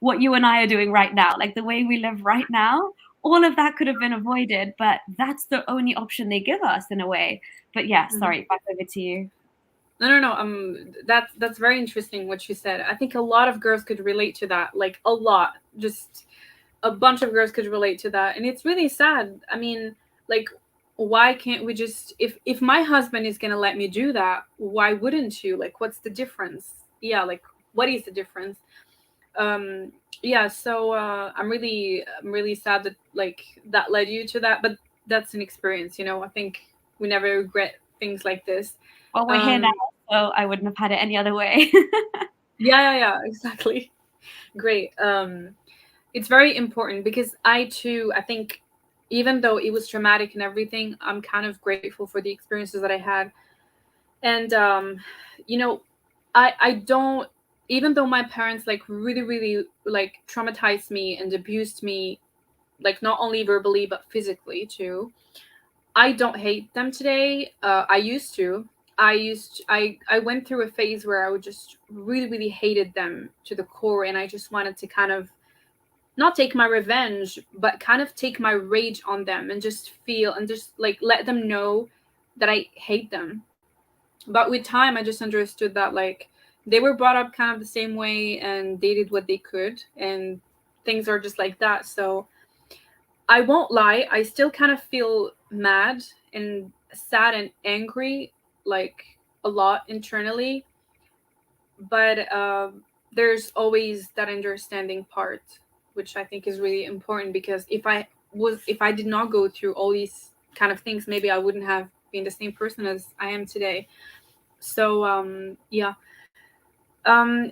what you and I are doing right now, like the way we live right now. All of that could have been avoided, but that's the only option they give us in a way. But yeah,
Mhm.
sorry, back over to you.
No, no, no. That's very interesting what you said. I think a lot of girls could relate to that. Like a lot, just a bunch of girls could relate to that, and it's really sad. I mean, like, why can't we just, if my husband is gonna let me do that, why wouldn't you? Like, what's the difference? Yeah, like, what is the difference? Um, yeah. So I'm really sad that like that led you to that, but that's an experience. I think we never regret things like this.
Well, we're here now,
Um,
so I wouldn't have had it any other way.
yeah, yeah, yeah, exactly. Great. It's very important because I think, even though it was traumatic and everything, I'm kind of grateful for the experiences that I had. And you know I don't, even though my parents like really, really like traumatized me and abused me, like not only verbally but physically too, I don't hate them today. I used to. I went through a phase where I would just really, really hated them to the core, and I just wanted to kind of not take my revenge, but kind of take my rage on them and just feel and just like let them know that I hate them. But with time, I just understood that like they were brought up kind of the same way and they did what they could, and things are just like that. So I won't lie, I still kind of feel mad and sad and angry, like a lot internally. But there's always that understanding part, which I think is really important, because if I did not go through all these kind of things, maybe I wouldn't have been the same person as I am today. So yeah.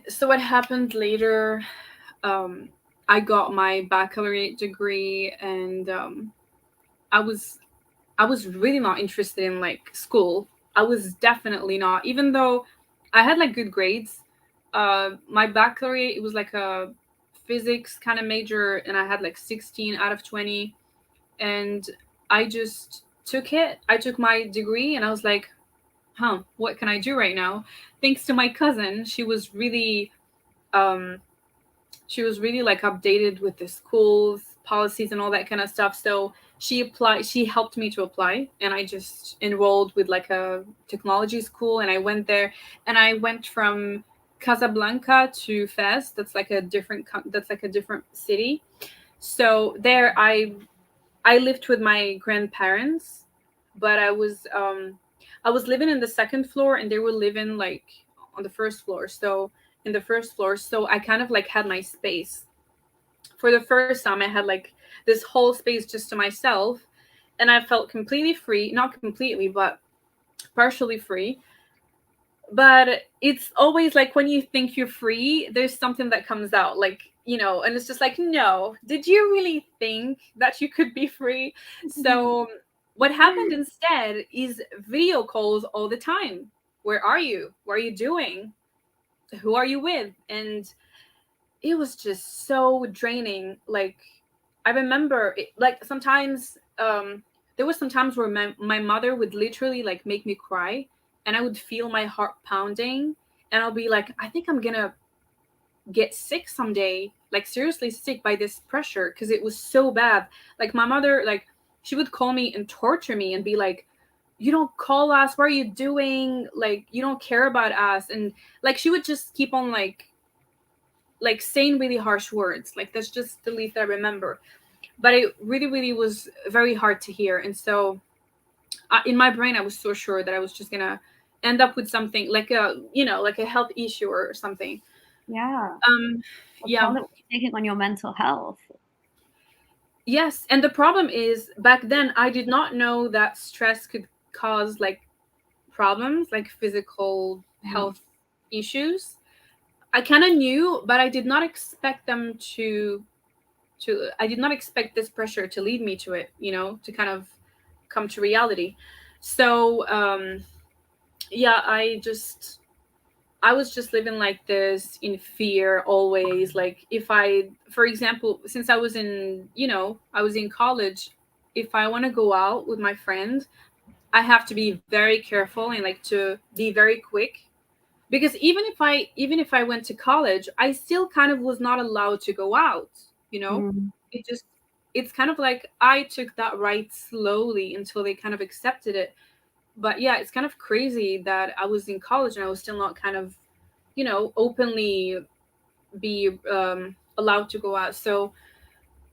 So what happened later, um I got my baccalaureate degree, and I was I was really not interested in like school. I was definitely not, even though I had like good grades. My baccalaureate, it was like a physics kind of major, and I had like 16 out of 20. And I just took it. I took my degree, and I was like, huh, what can I do right now? Thanks to my cousin, um, she was really like updated with the schools policies and all that kind of stuff. So she helped me to apply, and I just enrolled with like a technology school, and I went there, and I went from Casablanca to Fez. That's like a different city. So there I lived with my grandparents, but I was living in the second floor, and they were living like on the first floor. So in the first floor, so I kind of like had my space. For the first time, I had like this whole space just to myself, and I felt completely free, not completely, but partially free. But it's always like when you think you're free, there's something that comes out, like, and it's just like, no, did you really think that you could be free? So what happened instead is video calls all the time. Where are you? What are you doing? Who are you with? And it was just so draining. Like, I remember it, like sometimes there was some times where my mother would literally like make me cry, and I would feel my heart pounding, and I'll be like, I think I'm gonna get sick someday, like seriously sick by this pressure, because it was so bad. Like my mother, like, she would call me and torture me and be like, you don't call us, what are you doing, like you don't care about us. And like she would just keep on like saying really harsh words. Like that's just the least I remember. But it really, really was very hard to hear. And so in my brain, I was so sure that I was just gonna end up with something like like a health issue or something.
Yeah.
Um,
The
yeah,
toll it was taking on your mental health.
yes. And the problem is, back then, I did not know that stress could cause like problems, like physical
Mm.
health issues. I kind of knew, but I did not expect them to I did not expect this pressure to lead me to it, to kind of come to reality. So yeah, I was just living like this in fear always. Like if I, for example, since I was in college, if I want to go out with my friend, I have to be very careful and like to be very quick, because even if I went to college, I still kind of was not allowed to go out, you know?
Mm.
It just it's kind of like I took that right slowly until they kind of accepted it. But yeah, it's kind of crazy that I was in college and I was still not kind of, openly be allowed to go out. So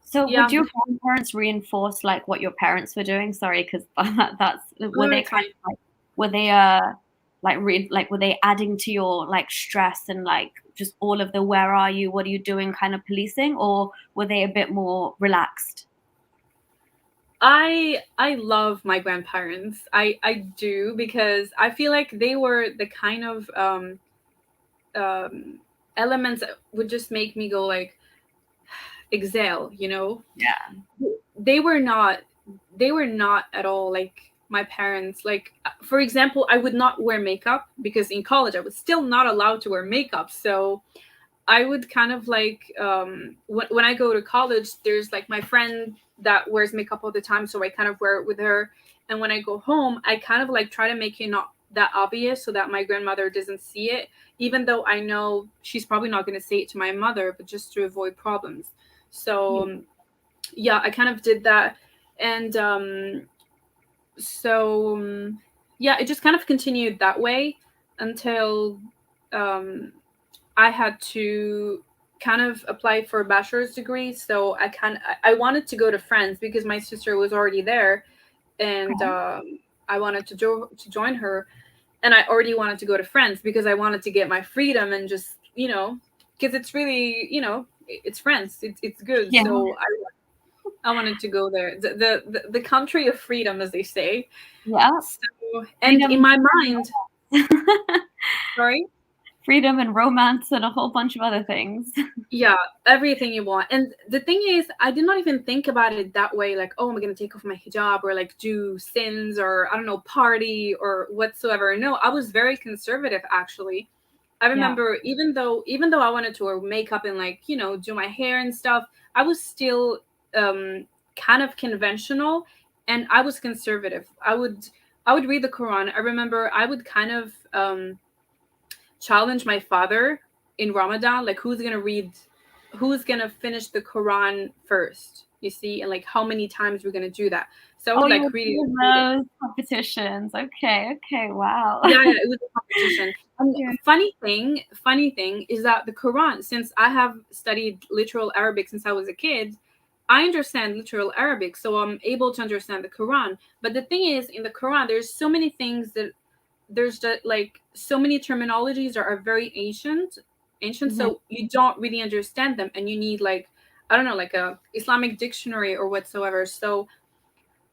So
yeah.
would your grandparents reinforce like what your parents were doing? Sorry, because that's were
Oh,
they
it's
kind
fine.
of like were they like were they adding to your like stress and like just all of the where are you, what are you doing kind of policing, or were they a bit more relaxed?
I love my grandparents. I do, because I feel like they were the kind of um elements that would just make me go like exhale.
Yeah.
They were not they were not at all like my parents. Like for example, I would not wear makeup, because in college I was still not allowed to wear makeup. So I would kind of like when I go to college, there's like my friend that wears makeup all the time, so I kind of wear it with her. And when I go home, I kind of like try to make it not that obvious so that my grandmother doesn't see it, even though I know she's probably not going to say it to my mother, but just to avoid problems. So yeah, I kind of did that. And so yeah, it just kind of continued that way until um I had to kind of apply for a bachelor's degree. So I wanted to go to France because my sister was already there, and
Okay.
I wanted to join her. And I already wanted to go to France because I wanted to get my freedom and just because it's really, it's France. It's good.
Yeah.
So I wanted to go there. The country of freedom, as they say.
Yeah.
So, and in
Freedom.
my mind, sorry.
Freedom and romance and a whole bunch of other things.
Yeah, everything you want. And the thing is, I did not even think about it that way, like, oh, I'm gonna take off my hijab or like do sins or I don't know, party or whatsoever. No, I was very conservative actually. I
Yeah.
remember even though I wanted to wear makeup and like, do my hair and stuff, I was still kind of conventional, and I was conservative. I would read the Quran. I remember I would kind of challenge my father in Ramadan, like who's gonna finish the Quran first, you see, and like how many times we're gonna do that. So I
Oh,
would
you
like
were
read it,
doing
read it.
those competitions. Okay. Okay. Wow.
Yeah, yeah, it was a competition. And
Yeah.
funny thing is that the Quran, since I have studied literal Arabic since I was a kid, I understand literal Arabic, so I'm able to understand the Quran. But the thing is, in the Quran, there's so many things that there's just like so many terminologies that are very ancient,
Mhm.
so you don't really understand them, and you need like, I don't know, like a Islamic dictionary or whatsoever. So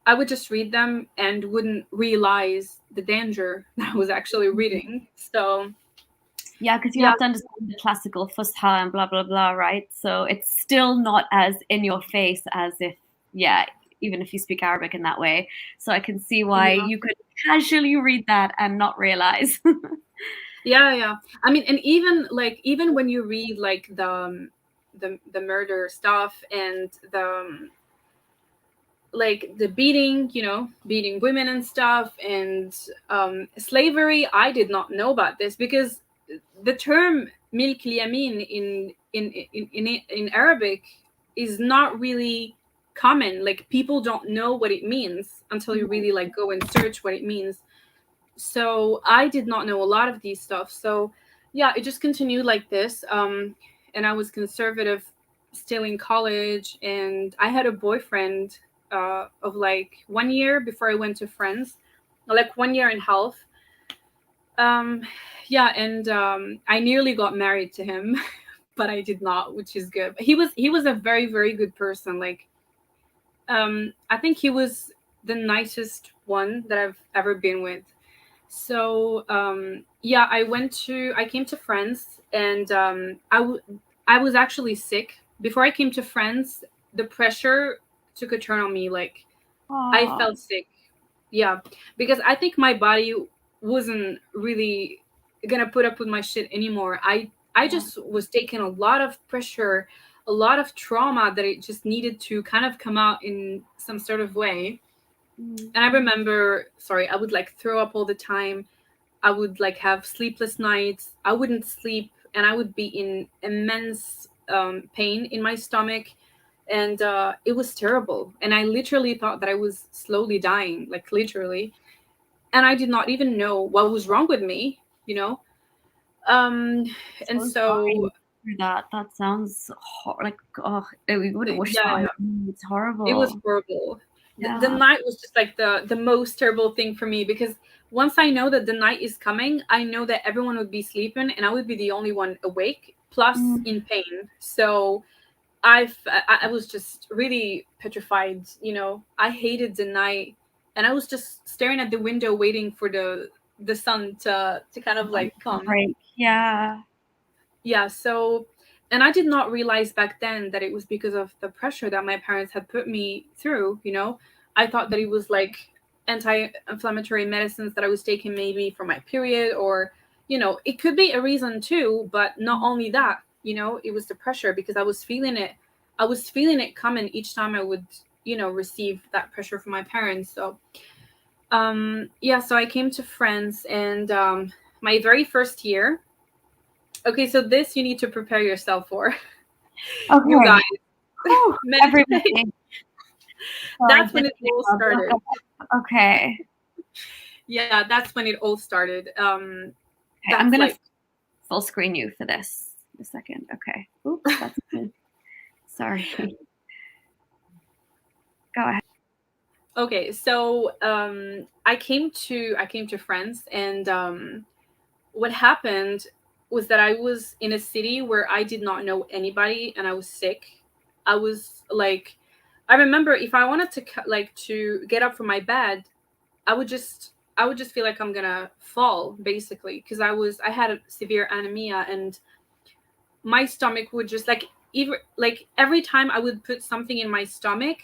I would just read them and wouldn't realize the danger that I was actually reading. So
Yeah, because you
yeah,
have to understand the classical fusha and blah blah blah, right? So it's still not as in your face as if, yeah, even if you speak Arabic in that way. So I can see why
yeah,
you could casually read that and not realize.
yeah, yeah. I mean, and even when you read like the murder stuff and like the beating, beating women and stuff, and slavery. I did not know about this because the term milk yamin in Arabic is not really common. Like people don't know what it means until you really like go and search what it means. So I did not know a lot of these stuff. So yeah, it just continued like this. And I was conservative still in college, and I had a boyfriend of like 1 year before I went to France, like 1 year and a half. Um, yeah, and I nearly got married to him, but I did not, which is good. But he was a very very good person. Like I think he was the nicest one that I've ever been with. So yeah, I came to France, and I was actually sick before I came to France. The pressure took a turn on me. Like I
Oh,
felt sick. Yeah, because I think my body wasn't really gonna put up with my shit anymore. I
yeah.
just was taking a lot of pressure, a lot of trauma that it just needed to kind of come out in some sort of way.
Mm.
And I remember, sorry, I would like throw up all the time. I would like have sleepless nights. I wouldn't sleep, and I would be in immense pain in my stomach, and it was terrible. And I literally thought that I was slowly dying, like literally. And I did not even know what was wrong with me, you know. Um, and
So sorry
so
for that. That sounds like, oh, we wouldn't wish that on
yeah,
you. It's
it was
horrible.
horrible. The
Yeah.
night was just like the most terrible thing for me, because once I know that the night is coming, I know that everyone would be sleeping and I would be the only one awake, plus
Mm.
in pain. So I was just really petrified. I hated the night, and I was just staring at the window, waiting for the sun to kind of like come.
Break. Yeah.
Yeah, so, and I did not realize back then that it was because of the pressure that my parents had put me through. I thought that it was like anti-inflammatory medicines that I was taking maybe for my period, or it could be a reason too, but not only that. It was the pressure, because I was feeling it coming each time I would receive that pressure from my parents. So yeah, so I came to France, and my very first year. Okay, so this you need to prepare yourself for. You guys,
Okay. Whew,
meditate.
everybody. Sorry,
That's when
just
it all started.
okay.
Yeah, that's when it all started.
Okay, I'm
That's
gonna
like,
full screen you for this in a second. Okay. Oops, that's good. Sorry. Go ahead.
okay, so I came to France, and what happened? was that I was in a city where I did not know anybody and I was sick. I was like, I remember if I wanted to like to get up from my bed, I would just feel like I'm gonna fall basically, because I had a severe anemia, and my stomach would just like, even like every time I would put something in my stomach,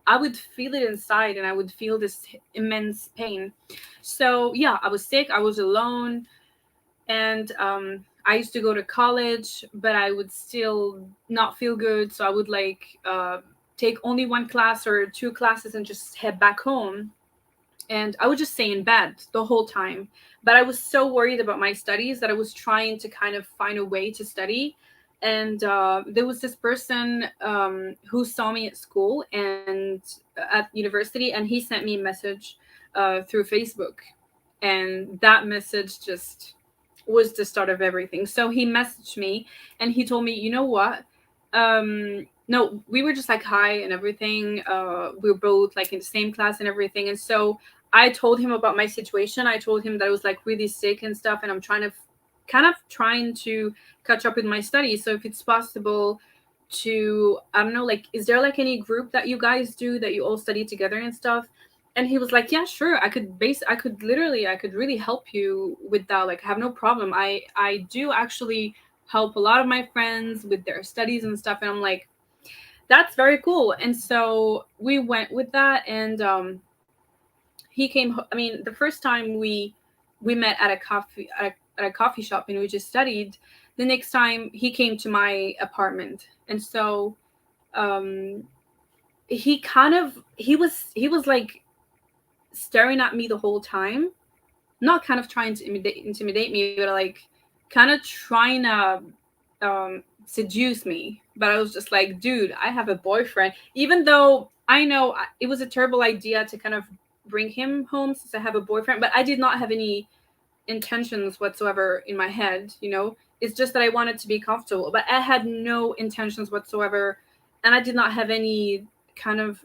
I would feel it inside and I would feel this immense pain. So yeah, I was sick, I was alone, and I used to go to college, but I would still not feel good. So I would like take only one class or two classes and just head back home. And I would just stay in bed the whole time. But I was so worried about my studies that I was trying to kind of find a way to study. And there was this person who saw me at school and at university, and he sent me a message through Facebook. And that message just was the start of everything. So he messaged me and he told me, you know what? No, we were just like hi and everything. We were both like in the same class and everything. And so I told him about my situation. I told him that I was like really sick and stuff, and I'm trying to kind of trying to catch up with my studies. So if it's possible to, I don't know, like, is there like any group that you guys do that you all study together and stuff? And he was like, yeah, sure, I could literally, I could really help you with that. Like, I have no problem. I do actually help a lot of my friends with their studies and stuff. And I'm like, that's very cool. And so we went with that, and he came. I mean, the first time we met at a coffee shop and we just studied. The next time he came to my apartment, and so um, he was like staring at me the whole time, not kind of trying to intimidate me, but like kind of trying to seduce me. But I was just like, dude, I have a boyfriend. Even though I know it was a terrible idea to kind of bring him home since I have a boyfriend, but I did not have any intentions whatsoever in my head, you know? It's just that I wanted to be comfortable, but I had no intentions whatsoever. And I did not have any kind of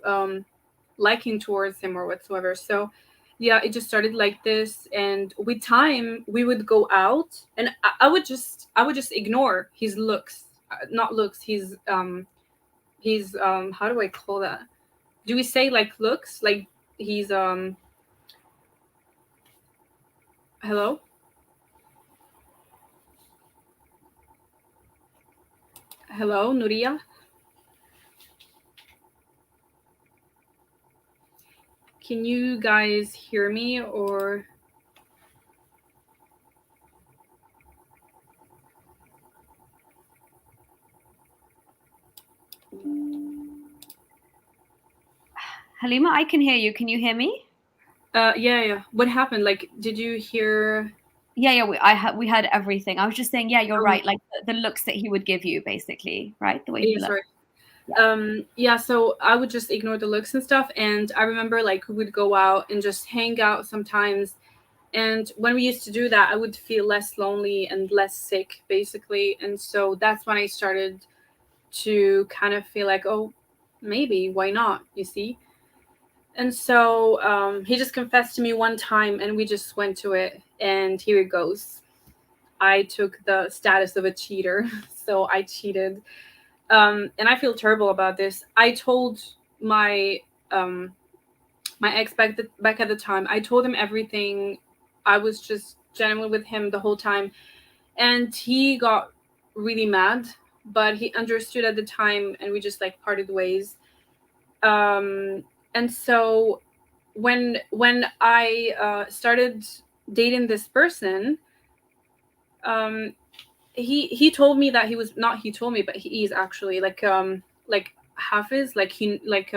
liking towards him or whatsoever. So yeah, it just started like this, and with time we would go out, and I would just ignore his looks, not looks, he's how do I call that? Do we say like looks? Like he's hello? Hello, Nuria? Can you guys hear me or
Halima, I can hear you. Can you hear me?
yeah. What happened? Like, did you hear?
Yeah. We heard everything. I was just saying, yeah, you're right. Like the looks that he would give you, basically, right? The way he
Yeah,
looked.
sorry.
Yeah.
Yeah, so I would just ignore the looks and stuff, and I remember like we would go out and just hang out sometimes. And when we used to do that, I would feel less lonely and less sick, basically. And so that's when I started to kind of feel like, oh, maybe, why not? You see? And so he just confessed to me one time, and we just went to it. And here it goes. I took the status of a cheater, so I cheated. And I feel terrible about this. I told my um, my ex back at the time. I told him everything. I was just genuine with him the whole time, and he got really mad. But he understood at the time, and we just like parted ways. And so when I started dating this person, um, he told me that he was not. He told me, but he is actually like hafiz, like he like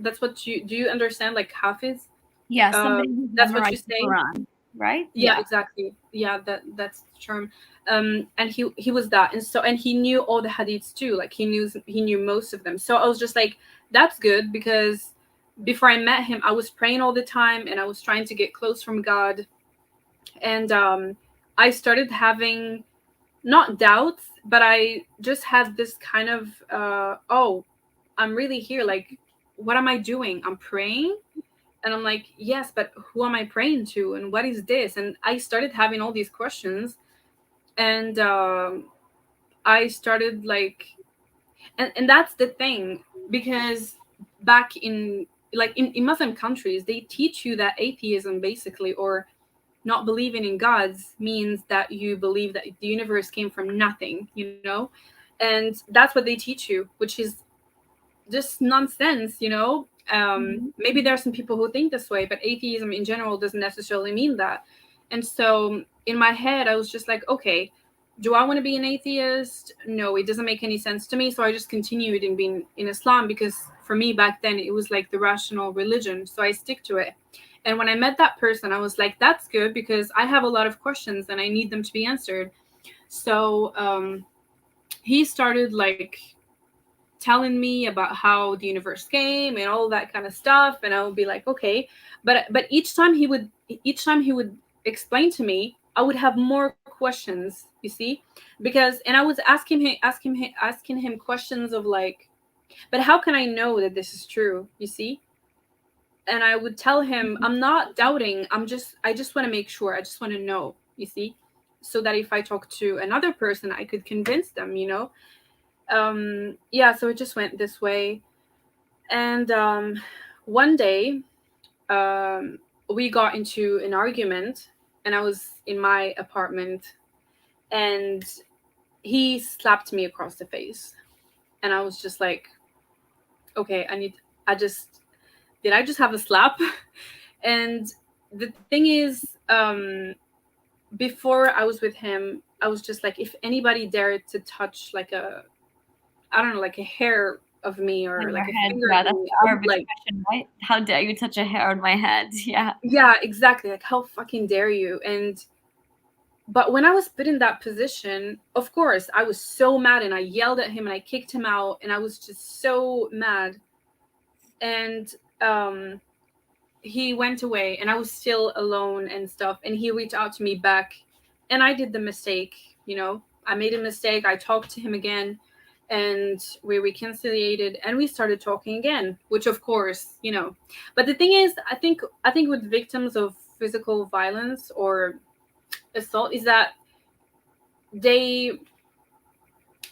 that's what you do. You understand like hafiz?
Yeah, somebody who's
That's what you
memorized the
say.
Quran, right?
Yeah,
Yeah.
exactly. Yeah, that's the term. And he was that, and so and he knew all the hadiths too. Like he knew most of them. So I was just like, that's good, because before I met him, I was praying all the time and I was trying to get close from God. And I started having not doubts, but I just had this kind of oh, I'm really here. Like, what am I doing? I'm praying, and I'm like, yes, but who am I praying to, and what is this? And I started having all these questions. And I started like, and that's the thing, because back in, like in Muslim countries, they teach you that atheism basically, or not believing in gods, means that you believe that the universe came from nothing, you know? And that's what they teach you, which is just nonsense, you know?
Mhm.
Maybe there are some people who think this way, but atheism in general doesn't necessarily mean that. And so in my head, I was just like, okay, do I want to be an atheist? No, it doesn't make any sense to me. So I just continued in being in Islam, because for me back then it was like the rational religion. So I stick to it. And when I met that person, I was like, that's good, because I have a lot of questions and I need them to be answered. So he started like telling me about how the universe came and all that kind of stuff, and I would be like, okay. But each time he would explain to me, I would have more questions, you see, because, and I was asking him questions of like, but how can I know that this is true, you see? And I would tell him, I'm not doubting, I just want to make sure, I just want to know, you see, so that if I talk to another person, I could convince them, you know. Yeah, so it just went this way. And one day, we got into an argument, and I was in my apartment, and he slapped me across the face. And I was just like, okay, I just, did I just have a slap? And the thing is, before I was with him, I was just like, if anybody dared to touch like a, I don't know, like a hair of me
On
or
your
like a
head,
finger
yeah,
of
that's
me,
the
I would
Arab
like,
expression, right? How dare you touch a hair on my head? Yeah.
yeah, exactly. Like, how fucking dare you? And but when I was put in that position, of course, I was so mad, and I yelled at him and I kicked him out, and I was just so mad. And he went away, and I was still alone and stuff. And he reached out to me back, and I did the mistake, you know. I made a mistake. I talked to him again, and we reconciliated, and we started talking again, which of course, you know. But the thing is, I think with victims of physical violence or assault is that they,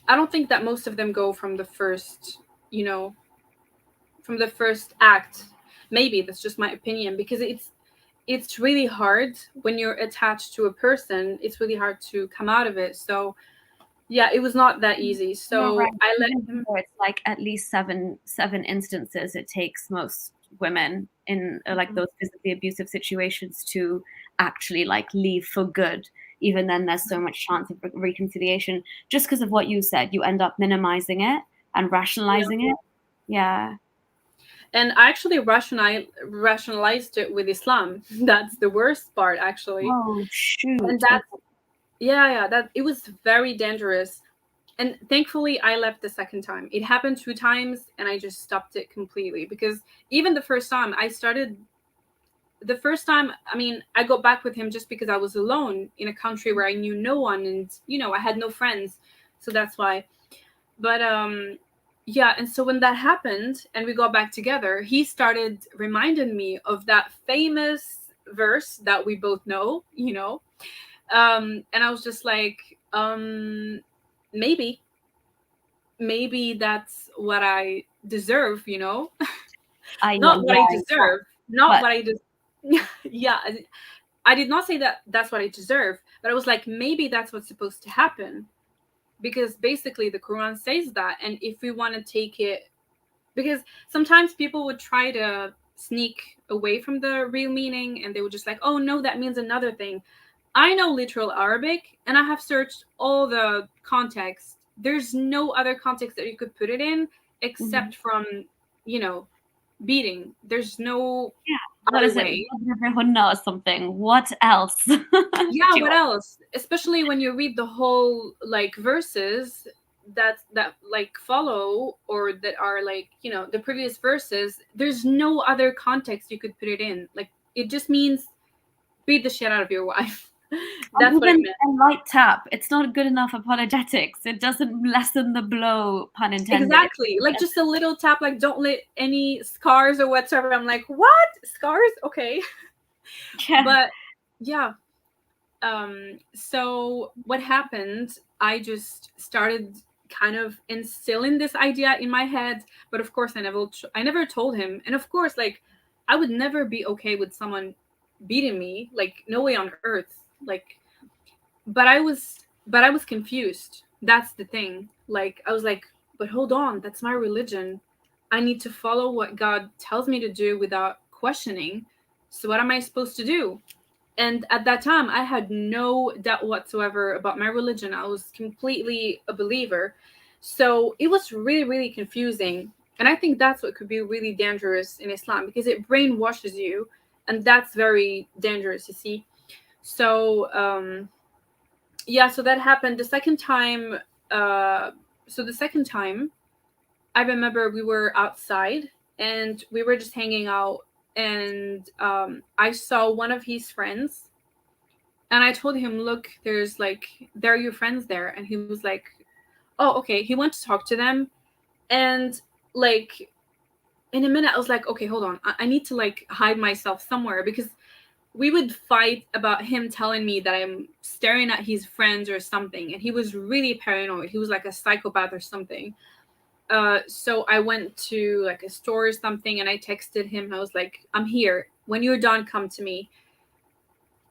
I don't think that most of them go from the first, you know, from the first act. Maybe that's just my opinion, because it's really hard when you're attached to a person. It's really hard to come out of it. So yeah, it was not that easy.
You're
So
right.
I let
Even
him.
though it's like at least seven instances it takes most women in like
Mhm.
those physically abusive situations to actually like leave for good. Even then, there's so much chance of reconciliation just because of what you said. You end up minimizing it and
Yeah.
rationalizing it. Yeah.
And I actually rationalized it with Islam. That's the worst part, actually.
Oh
And
shoot.
that's,
Okay.
yeah, that it was very dangerous. And thankfully I left the second time. It happened 2 times, and I just stopped it completely, because even the first time I started, the first time, I mean, I got back with him just because I was alone in a country where I knew no one, and you know, I had no friends. So that's why. But yeah, and so when that happened and we got back together, he started reminding me of that famous verse that we both know, you know. And I was just like, maybe maybe that's what I deserve, you know?
Yeah,
Not what I
yeah, yeah.
deserve, not
But
what I just yeah, I did not say that that's what I deserve, but I was like, maybe that's what's supposed to happen, because basically the Quran says that. And if we want to take it, because sometimes people would try to sneak away from the real meaning, and they would just like, oh no, that means another thing. I know literal Arabic, and I have searched all the context. There's no other context that you could put it in
mhm.
except from, you know, beating. There's no
Yeah. What
other
is it?
way.
Or something. What else? Do
Yeah,
you
what else? Especially when you read the whole like verses that like follow, or that are like, you know, the previous verses. There's no other context you could put it in. Like, it just means beat the shit out of your wife.
And
That's what it
even
meant.
a light tap, it's not good enough apologetics. It doesn't lessen the blow, pun intended.
Exactly. Like, just a little tap, like, don't let any scars or whatsoever. I'm like, what? Scars? Okay.
Yeah.
But yeah. So what happened, I just started kind of instilling this idea in my head, but of course I never told him. And of course, like, I would never be okay with someone beating me, like, no way on earth. Like, but I was confused. That's the thing. Like, I was like, but hold on, that's my religion. I need to follow what God tells me to do without questioning. So what am I supposed to do? And at that time, I had no doubt whatsoever about my religion. I was completely a believer. So it was really, really confusing. And I think that's what could be really dangerous in Islam, because it brainwashes you. And that's very dangerous, you see. So, yeah, so that happened the second time. Uh, so the second time, I remember we were outside and we were just hanging out. And I saw one of his friends, and I told him, look, there are your friends there. And he was like, oh, okay. He went to talk to them. And like, in a minute, I was like, okay, hold on. I need to like hide myself somewhere, because we would fight about him telling me that I'm staring at his friends or something. And he was really paranoid. He was like a psychopath or something. So I went to like a store or something, and I texted him. I was like, I'm here. When you're done, come to me.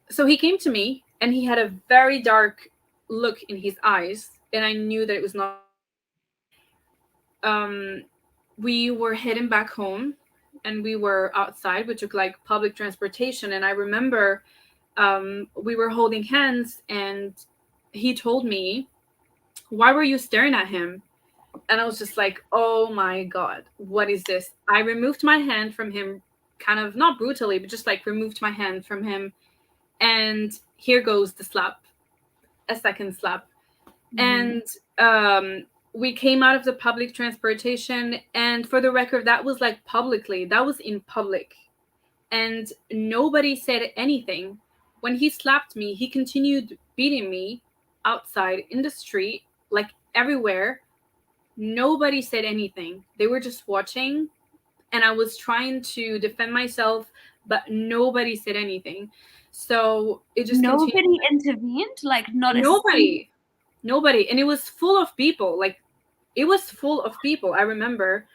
So he came to me, and he had a very dark look in his eyes, and I knew that it was not. Um, we were heading back home, and we were outside. We took like public transportation, and I remember we were holding hands, and he told me, "Why were you staring at him?" And I was just like, "Oh my god, what is this?" I removed my hand from him, kind of not brutally, but just like removed my hand from him, and here goes the slap, a second slap. And we came out of the public transportation, and for the record, that was like publicly, that was in public, and nobody said anything. When he slapped me, he continued beating me outside in the street, like everywhere. Nobody said anything. They were just watching, and I was trying to defend myself, but nobody said anything. So it just continued.
Nobody intervened, like not a
Nobody, and it was full of people. Like, it was full of people, I remember.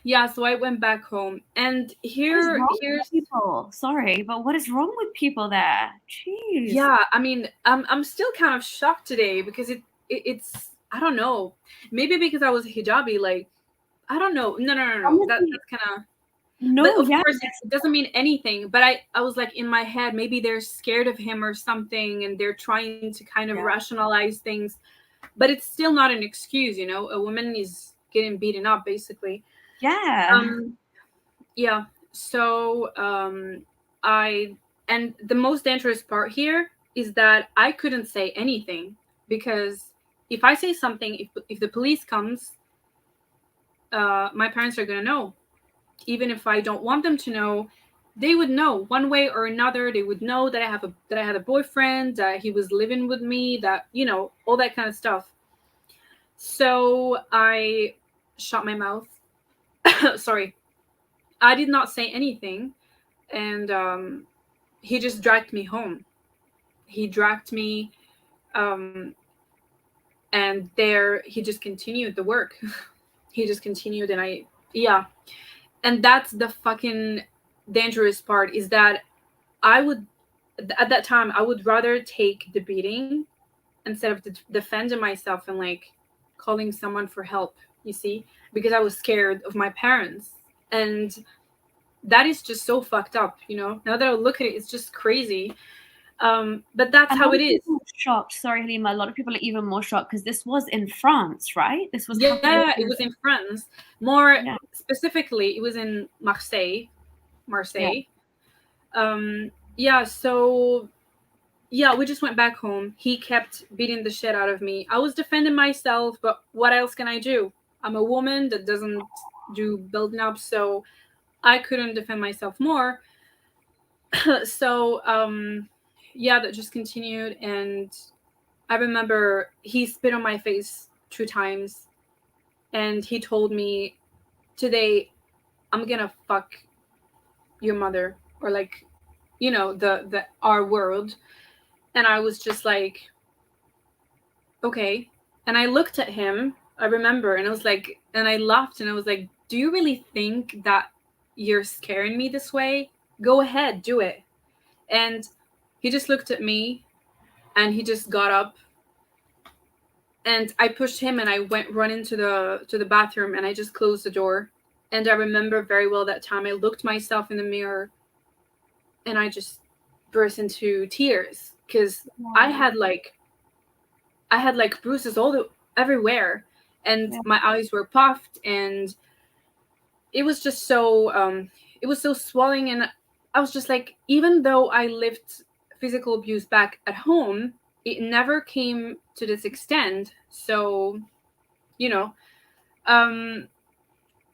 Yeah, so I went back home, and
What is wrong
here's
with people? Sorry, but what is wrong with people there? Jeez.
yeah, I mean, I'm still kind of shocked today, because it's, I don't know, maybe because I was a hijabi, like, I don't know. No,
Honestly,
that's kind of, but
no,
of
yeah,
course it doesn't mean anything. But I was like, in my head, maybe they're scared of him or something, and they're trying to kind of
yeah,
rationalize things. But it's still not an excuse, you know. A woman is getting beaten up, basically.
yeah.
Um, yeah. So I and the most dangerous part here is that I couldn't say anything, because if I say something, if the police comes, my parents are gonna know. Even if I don't want them to know, they would know one way or another. They would know that I had a boyfriend, that he was living with me, that, you know, all that kind of stuff. So I shut my mouth. Sorry, I did not say anything, and he just dragged me home. He dragged me, um, and there he just continued the work. He just continued, and yeah, and that's the fucking dangerous part, is that I would, at that time, I would rather take the beating instead of defending myself and like calling someone for help, you see, because I was scared of my parents. And that is just so fucked up, you know. Now that I look at it, it's just crazy. But that's
A
how
lot
it
of
is.
people are shocked. Sorry, Halima. A lot of people are even more shocked because this was in France, right? This was happening.
Yeah, it was in France. More
Yeah,
specifically, it was in Marseille.
yeah.
Marseille. Yeah, so yeah, we just went back home. He kept beating the shit out of me. I was defending myself, but what else can I do? I'm a woman that doesn't do building up, so I couldn't defend myself more. So yeah, that just continued, and I remember he spit on my face 2 times, and he told me, today I'm gonna fuck your mother, or like the our world. And I was just like, okay. And I looked at him, I remember, and I was like, and I laughed, and I was like, do you really think that you're scaring me this way? Go ahead, do it. And he just looked at me, and he just got up, and I pushed him, and I went run into the bathroom, and I just closed the door. And I remember very well that time I looked myself in the mirror, and I just burst into tears because I had like bruises everywhere, and my eyes were puffed, and it was just so it was so swelling. And I was just like, even though I lived physical abuse back at home, it never came to this extent. So, you know,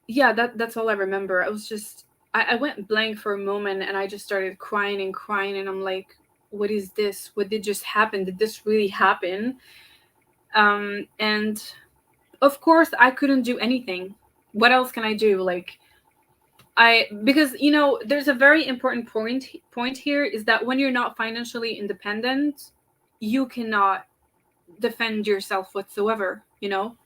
yeah, that's all I remember. I was just I went blank for a moment, and I just started crying and crying, and I'm like, what is this? What did just happen? Did this really happen? And of course I couldn't do anything. What else can I do? Like, because there's a very important point here, is that when you're not financially independent, you cannot defend yourself whatsoever,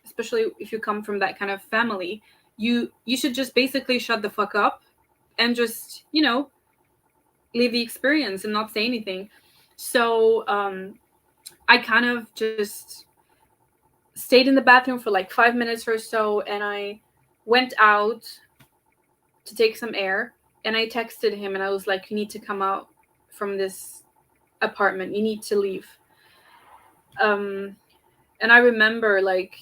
especially if you come from that kind of family. You should just basically shut the fuck up and just leave the experience and not say anything. So I kind of just stayed in the bathroom for like 5 minutes or so, and I went out to take some air, and I texted him, and I was like, you need to come out from this apartment, you need to leave. And I remember, like,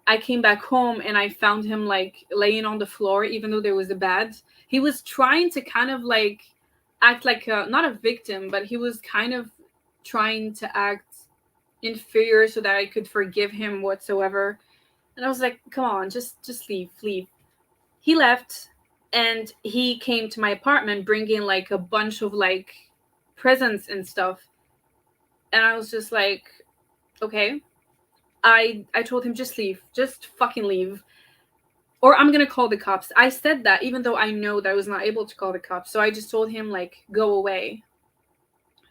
I came back home, and I found him like laying on the floor, even though there was a bed. He was trying to kind of like act like not a victim, but he was kind of trying to act inferior so that I could forgive him whatsoever. And I was like, come on, just leave. He left, and he came to my apartment bringing like a bunch of like presents and stuff. And I was just like, okay. I told him, just leave, just fucking leave, or I'm gonna call the cops. I said that even though I know that I was not able to call the cops. So I just told him, like, go away.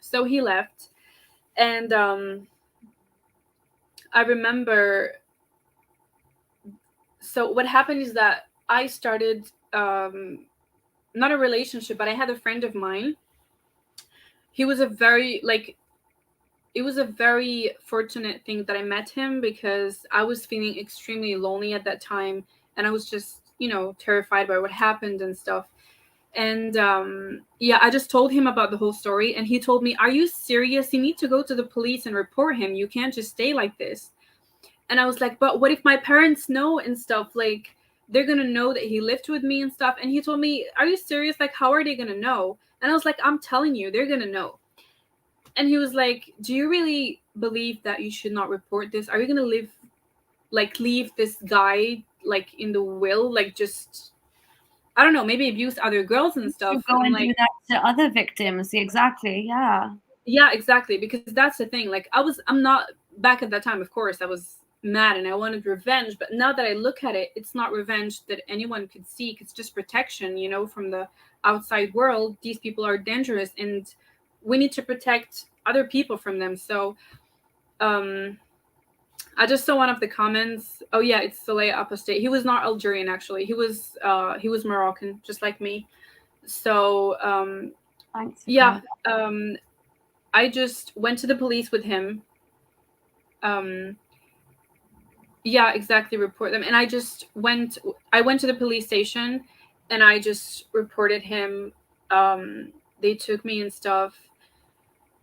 So he left. And I remember, so what happened is that I started not a relationship, but I had a friend of mine. He was a very like it was a very fortunate thing that I met him, because I was feeling extremely lonely at that time, and I was just, terrified by what happened and stuff. And yeah, I just told him about the whole story, and he told me, are you serious? You need to go to the police and report him. You can't just stay like this. And I was like, but what if my parents know and stuff? Like, they're gonna know that he lived with me and stuff. And he told me, are you serious? Like, how are they gonna know? And I was like, I'm telling you, they're gonna know. And he was like, do you really believe that you should not report this? Are you gonna leave this guy like in the will, like, just, I don't know, maybe abuse other girls and stuff?
Go
And I'm
and
like,
do that to other victims. Exactly. Yeah.
yeah, exactly. Because that's the thing. Like, I'm not, back at that time, of course, I was mad and I wanted revenge. But now that I look at it, it's not revenge that anyone could seek. It's just protection, from the outside world. These people are dangerous, and we need to protect other people from them. So I just saw one of the comments. Oh yeah, it's Soleil Apostate. He was not Algerian, actually. He was Moroccan, just like me. So
Thanks.
yeah, I just went to the police with him. Yeah, exactly, report them. And I went to the police station, and I just reported him. They took me and stuff.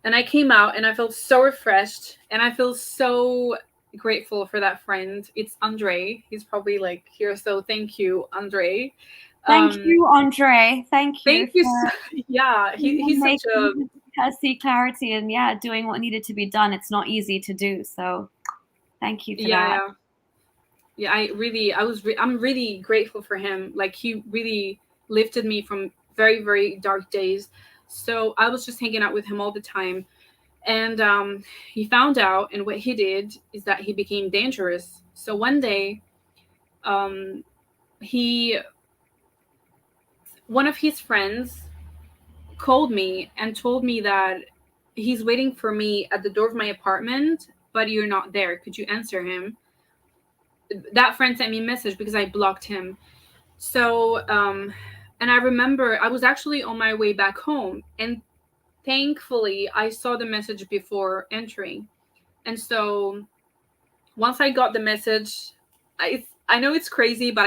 And I came out, and I felt so refreshed, and I feel so grateful for that friend. It's Andre. He's probably like here, so thank you, Andre.
Thank you, Andre. Thank you
Thank you.
for
Yeah, he's such a,
making her see clarity and doing what needed to be done. It's not easy to do. So thank you for that.
yeah. I'm really grateful for him. Like, he really lifted me from very, very dark days. So I was just hanging out with him all the time. And he found out, and what he did is that he became dangerous. So one day, he one of his friends called me and told me that he's waiting for me at the door of my apartment, but you're not there. Could you answer him? That friend sent me a message because I blocked him. So, and I remember I was actually on my way back home, and thankfully I saw the message before entering. And so once I got the message, I know it's crazy, but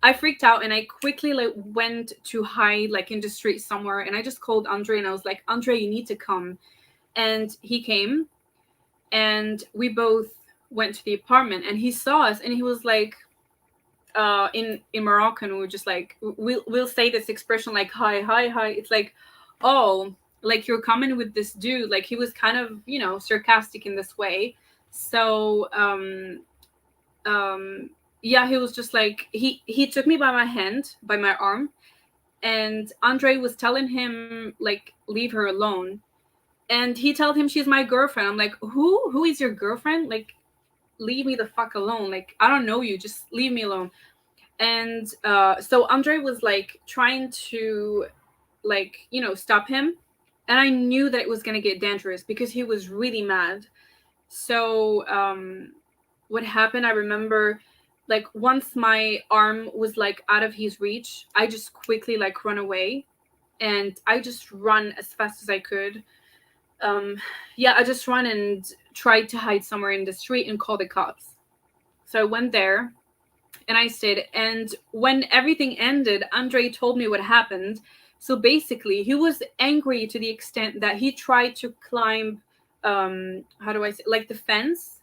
I freaked out and I quickly like went to hide like in the street somewhere, and I just called Andre and I was like, Andre, you need to come. And he came, and we both went to the apartment, and he saw us and he was like, in Moroccan, we're just like, we'll say this expression like hi hi hi. It's like, oh, like you're coming with this dude. Like he was kind of, you know, sarcastic in this way. So um yeah, he was just like, he took me by my hand, by my arm, and Andre was telling him like, leave her alone. And he told him she's my girlfriend. I'm like, who is your girlfriend? Like, leave me the fuck alone. Like, I don't know you, just leave me alone. And so Andre was like trying to, like, you know, stop him, and I knew that it was going to get dangerous because he was really mad. So what happened, I remember, like once my arm was like out of his reach, I just quickly like run away, and I just run as fast as I could. Yeah, I just run and tried to hide somewhere in the street and call the cops. So I went there and I stayed. And when everything ended, Andre told me what happened. So basically, he was angry to the extent that he tried to climb, how do I say, like the fence,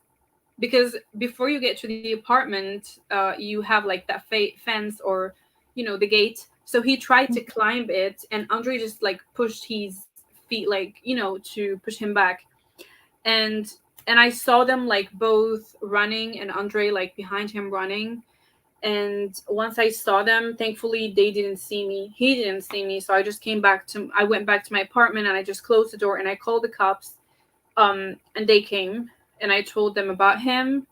because before you get to the apartment, you have like that fence, or you know, the gate. So he tried to climb it, and Andre just like pushed his feet, like, you know, to push him back. and and I saw them like both running, and Andre like behind him running. And once I saw them, thankfully they didn't see me, he didn't see me. So I went back to my apartment, and I just closed the door and I called the cops. And they came, and I told them about him.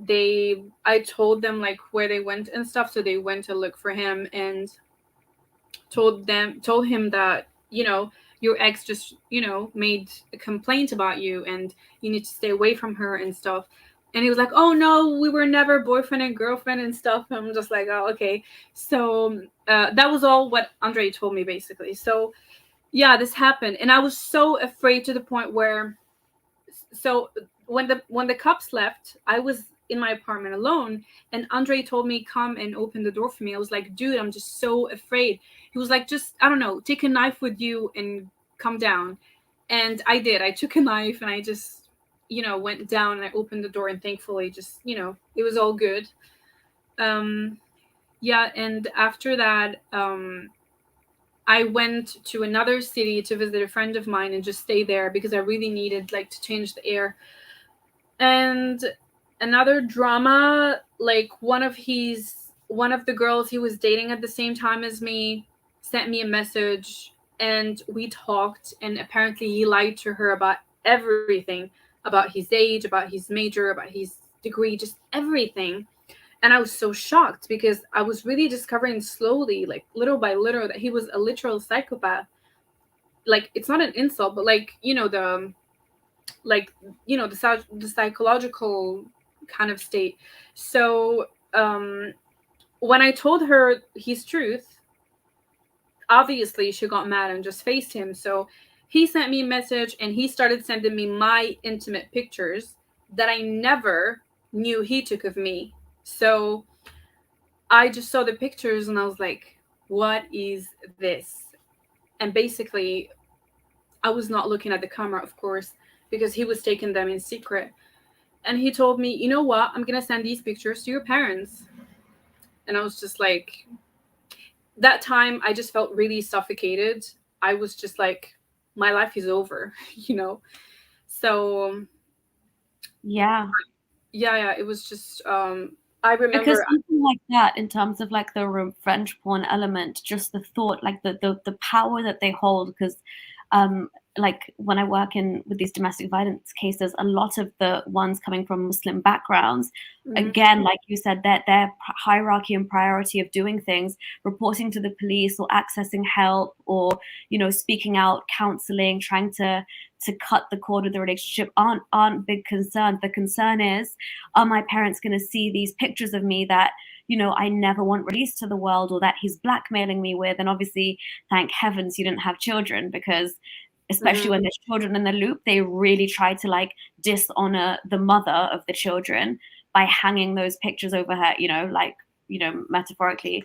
I told them like where they went and stuff, so they went to look for him, and told him that, you know, your ex just, you know, made a complaint about you, and you need to stay away from her and stuff. And he was like, oh no, we were never boyfriend and girlfriend and stuff. And I'm just like, oh, okay. So that was all what Andre told me basically. So yeah, this happened, and I was so afraid to the point where, so when the cops left, I was in my apartment alone, and Andre told me, come and open the door for me. I was like, dude, I'm just so afraid. He was like, just, I don't know, take a knife with you and come down. And I did. I took a knife and I just, you know, went down and I opened the door, and thankfully just, you know, it was all good. um yeah, and after that, I went to another city to visit a friend of mine and just stay there because I really needed like to change the air. And another drama, like one of the girls he was dating at the same time as me sent me a message, and we talked, and apparently he lied to her about everything, about his age, about his major, about his degree, just everything. And I was so shocked because I was really discovering slowly, like little by little, that he was a literal psychopath. Like, it's not an insult, but like, you know, like, you know, the psychological kind of state. So when I told her his truth, obviously she got mad and just faced him. So he sent me a message, and he started sending me my intimate pictures that I never knew he took of me. So I just saw the pictures and I was like, what is this? And basically, I was not looking at the camera, of course, because he was taking them in secret. And he told me, you know what? I'm going to send these pictures to your parents. And I was just like, that time, I just felt really suffocated. I was just like, my life is over, you know? So,
Yeah.
yeah, it was just, I
Because
remember.
something like that, in terms of like the revenge porn element, just the thought, like the power that they hold, because like when I work in with these domestic violence cases, a lot of the ones coming from Muslim backgrounds,
Mhm.
again, like you said, that their hierarchy and priority of doing things, reporting to the police or accessing help or, speaking out, counseling, trying to cut the cord of the relationship aren't big concerns. The concern is, are my parents going to see these pictures of me that I never want released to the world, or that he's blackmailing me with? And obviously, thank heavens you didn't have children, because especially
Mhm.
when there's children in the loop, they really try to like dishonor the mother of the children by hanging those pictures over her, metaphorically,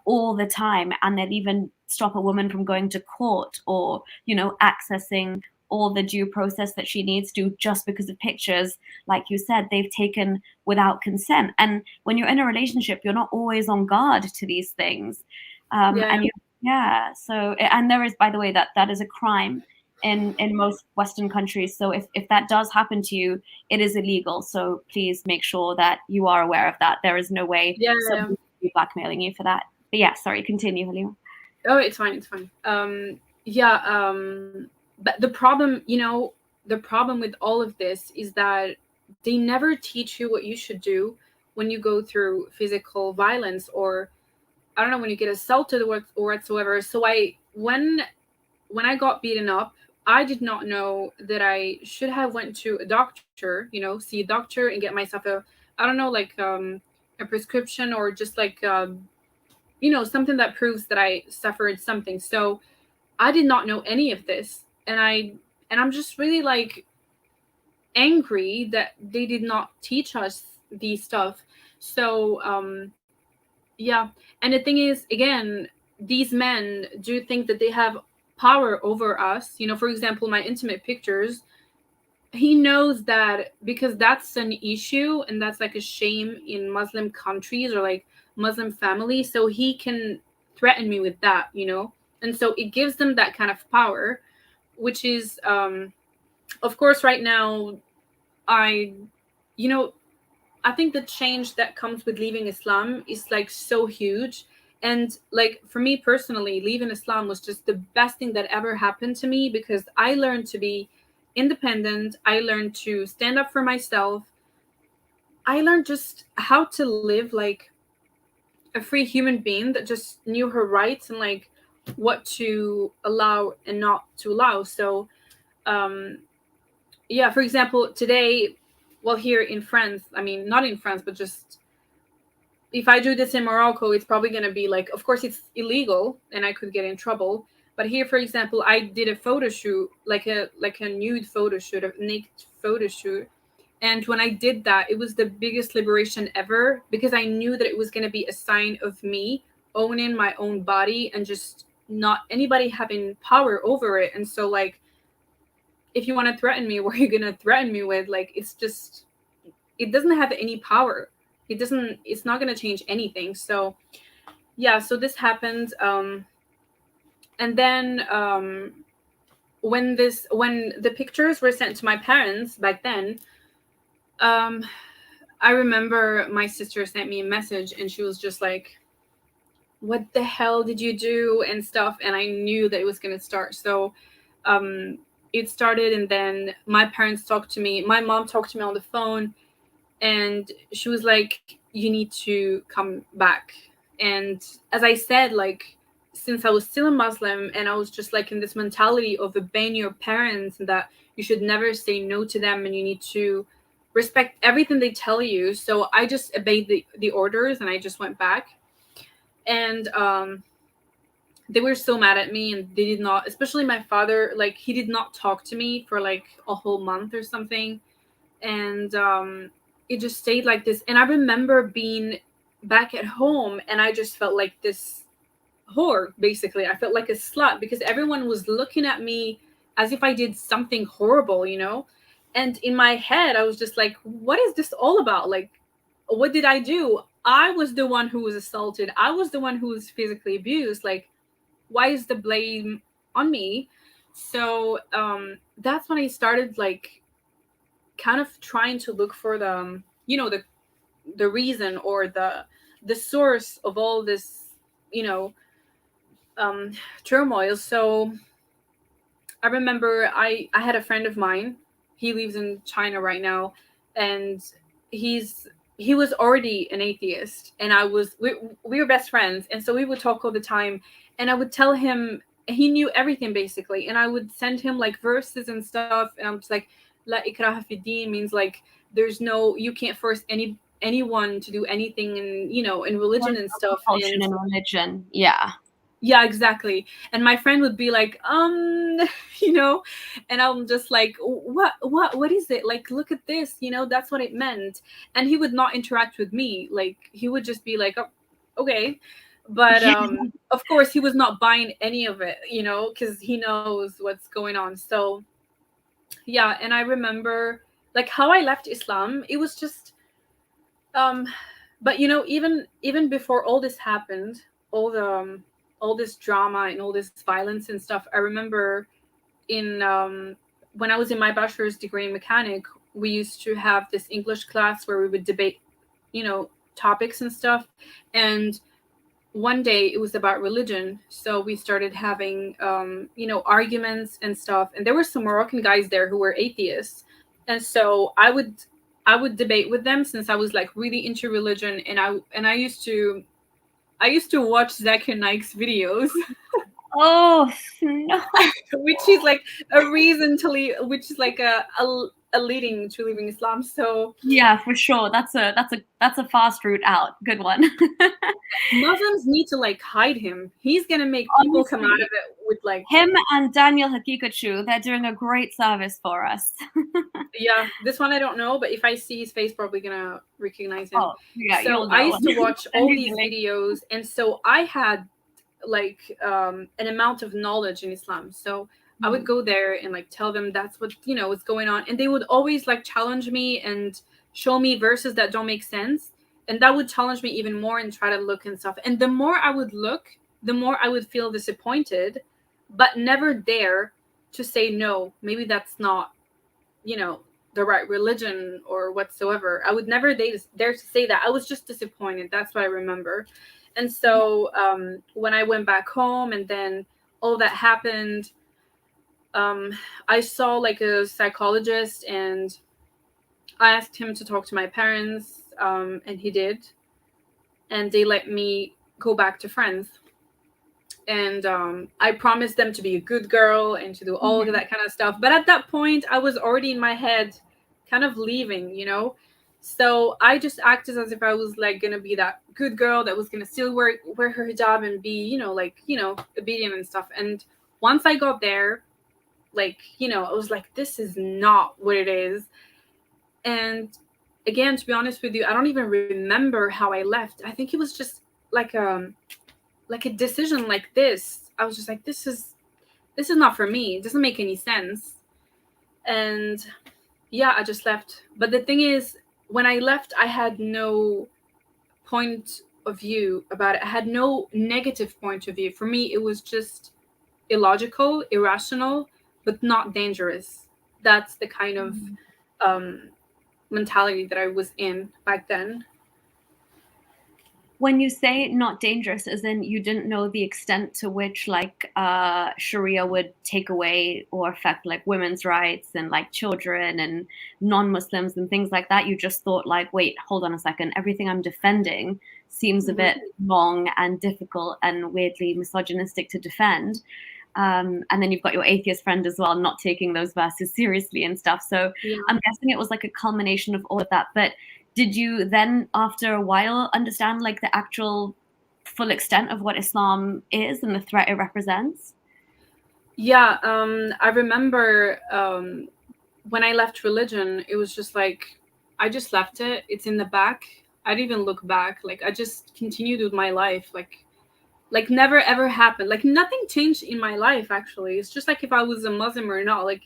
all the time. And they'll even stop a woman from going to court or, accessing all the due process that she needs to, just because of pictures, like you said, they've taken without consent. And when you're in a relationship, you're not always on guard to these things.
Yeah.
And you Yeah, so and there is, by the way, that is a crime in most Western countries. So if that does happen to you, it is illegal. So please make sure that you are aware of that. There is no way
Yeah. Yeah.
somebody could be blackmailing you for that. But yeah, sorry, continue, Halima.
Oh, it's fine. It's fine. Yeah. But the problem, the problem with all of this is that they never teach you what you should do when you go through physical violence, or I don't know, when you get assaulted or whatsoever. So when I got beaten up, I did not know that I should have went to a doctor, see a doctor and get myself I don't know, like a prescription, or just like something that proves that I suffered something. So I did not know any of this, and I'm just really like angry that they did not teach us these stuff. So yeah, and the thing is, again, these men do think that they have power over us. For example, my intimate pictures, he knows that because that's an issue and that's like a shame in Muslim countries or like Muslim families, so he can threaten me with that. And so it gives them that kind of power, which is of course right now, I you know I think the change that comes with leaving Islam is like so huge. And like for me personally, leaving Islam was just the best thing that ever happened to me, because I learned to be independent. I learned to stand up for myself. I learned just how to live like a free human being that just knew her rights and like what to allow and not to allow. So, um, yeah, for example, today, well, here in France, I mean, not in France, but just if I do this in Morocco, it's probably going to be like, of course, it's illegal and I could get in trouble. But here, for example, I did a photo shoot, like a nude photo shoot, a naked photo shoot. And when I did that, it was the biggest liberation ever, because I knew that it was going to be a sign of me owning my own body and just not anybody having power over it. And so, like, if you want to threaten me, what are you going to threaten me with? Like, it's just, it doesn't have any power. It's not going to change anything. So yeah, so this happened. And then when the pictures were sent to my parents back then, um I remember my sister sent me a message and she was just like, what the hell did you do and stuff, and I knew that it was going to start. So um it started, and then my parents talked to me, my mom talked to me on the phone, and she was like, you need to come back. And as I said, like, since I was still a Muslim and I was just like in this mentality of obeying your parents and that you should never say no to them and you need to respect everything they tell you, so I just obeyed the orders and I just went back. And they were so mad at me, and they did not, especially my father, like he did not talk to me for like a whole month or something. And it just stayed like this. And I remember being back at home and I just felt like this whore, basically. I felt like a slut because everyone was looking at me as if I did something horrible. And in my head I was just like, what is this all about? Like, what did I do? I was the one who was assaulted, I was the one who was physically abused. Like, why is the blame on me? So that's when I started like kind of trying to look for the reason or the source of all this you know turmoil. So I remember I had a friend of mine. He lives in China right now, and he was already an atheist, and we were best friends, and so we would talk all the time, and I would tell him he knew everything basically, and I would send him like verses and stuff, and I'm just like, la ikraha fi din means like there's no, you can't force anyone to do anything in, in religion
There's
and
no
stuff.
compulsion
And
in religion. Yeah.
yeah, exactly. And my friend would be like, you know, and I'm just like, what is it? Like, look at this, that's what it meant. And he would not interact with me. Like, he would just be like, oh, okay. But
Yeah.
of course, he was not buying any of it, because he knows what's going on. So yeah, and I remember like how I left Islam. It was just, um, but even before all this happened, all the all this drama and all this violence and stuff, I remember in when I was in my bachelor's degree in mechanic, we used to have this English class where we would debate, topics and stuff. And one day it was about religion, so we started having arguments and stuff, and there were some Moroccan guys there who were atheists, and so I would debate with them since I was like really into religion, and I used to watch Zakir Naik's videos.
Oh no.
Which is like a reason to leave, which is like a leading to leaving Islam. So
Yeah, for sure. That's a fast route out. Good one.
Muslims need to like hide him. He's gonna make people come out
Honestly,
of it with like,
him and Daniel Hakikachu, they're doing a great service for us.
yeah, this one I don't know, but if I see his face, probably gonna recognize him.
Oh, yeah,
So
you'll
I
know.
used to watch
Send
all
you the
these
link.
videos, and so I had like an amount of knowledge in Islam. So I would
Mhm.
go there and like tell them that's what what's going on, and they would always like challenge me and show me verses that don't make sense, and that would challenge me even more and try to look and stuff. And the more I would look, the more I would feel disappointed, but never dare to say no. Maybe that's not the right religion or whatsoever. I would never dare to say that. I was just disappointed. That's what I remember. And so when I went back home and then all that happened, I saw like a psychologist, and I asked him to talk to my parents, and he did. And they let me go back to France. And I promised them to be a good girl and to do all of
Mhm.
that kind of stuff. But at that point, I was already in my head, kind of leaving. So I just acted as if I was like gonna be that good girl that was gonna still wear her hijab and be, obedient and stuff. And once I got there, like, I was like, this is not what it is. And again, to be honest with you, I don't even remember how I left. I think it was just like a decision like this. I was just like, this is not for me. It doesn't make any sense. And yeah, I just left. But the thing is, when I left, I had no point of view about it. I had no negative point of view. For me, it was just illogical, irrational, but not dangerous. That's the kind of um, mentality that I was in back then.
When you say not dangerous, as in you didn't know the extent to which like Sharia would take away or affect like women's rights and like children and non-Muslims and things like that. You just thought like, wait, hold on a second. Everything I'm defending seems a bit
Mm-hmm.
long and difficult and weirdly misogynistic to defend. And then you've got your atheist friend as well, not taking those verses seriously and stuff. So
Yeah.
I'm guessing it was like a culmination of all of that. But did you then, after a while, understand like the actual full extent of what Islam is and the threat it represents?
Yeah, I remember when I left religion, it was just like I just left it. It's in the back. I didn't even look back. Like I just continued with my life. Like never ever happened. Like nothing changed in my life actually. It's just like if I was a Muslim or not. Like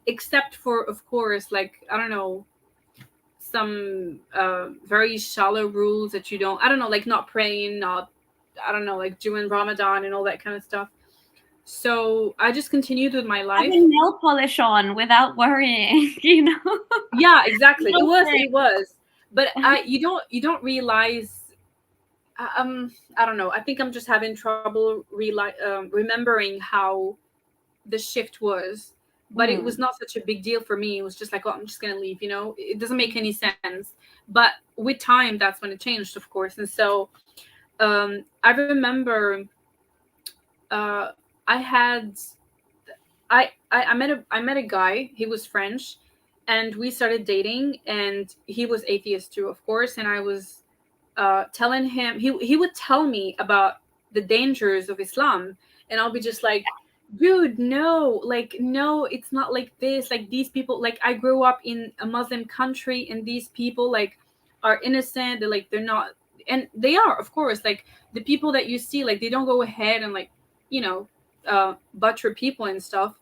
except for of course like I don't know some very shallow rules that you don't. I don't know like not praying, not I don't know like doing Ramadan and all that kind of stuff. So I just continued with my life.
Having nail polish on without worrying, you know?
Yeah, exactly. It
No
was.
thing.
It was. But you don't realize. I don't know. I think I'm just having trouble remembering how the shift was, but it was not such a big deal for me. It was just like, oh, I'm just gonna leave, you know, it doesn't make any sense. But with time, that's when it changed, of course. And so I remember uh, I had I met a guy. He was French, and we started dating. And he was atheist too, of course. And I was telling him, he would tell me about the dangers of Islam, and I'll be just like, dude, no, like, no, it's not like this. Like, these people, like, I grew up in a Muslim country, and these people, like, are innocent. They're like, they're not, and they are, of course, like, the people that you see, like, they don't go ahead and, like, you know, butcher people and stuff.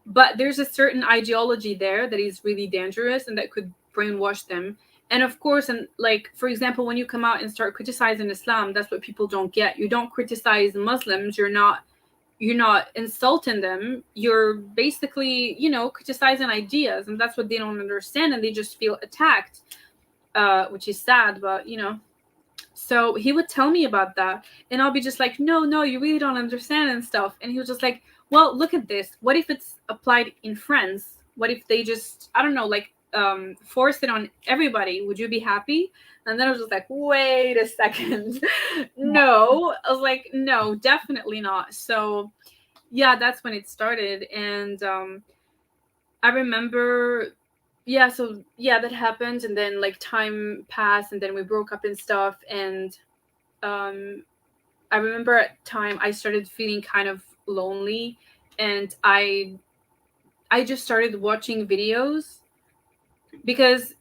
But there's a certain ideology there that is really dangerous and that could brainwash them. And of course, and like, for example, when you come out and start criticizing Islam, that's what people don't get. You don't criticize Muslims. You're not insulting them. You're basically, you know, criticizing ideas, and that's what they don't understand, and they just feel attacked, which is sad. But you know, so he would tell me about that, and I'll be just like, no, no, you really don't understand and stuff. And he was just like, well, look at this. What if it's applied in France? What if they just, I don't know, like, force it on everybody? Would you be happy? And then I was just like, wait a second. No. I was like, no, definitely not. So yeah, that's when it started. And I remember, yeah, so yeah, that happened. And then like time passed, and then we broke up and stuff. And um I remember at time I started feeling kind of lonely, and I just started watching videos, because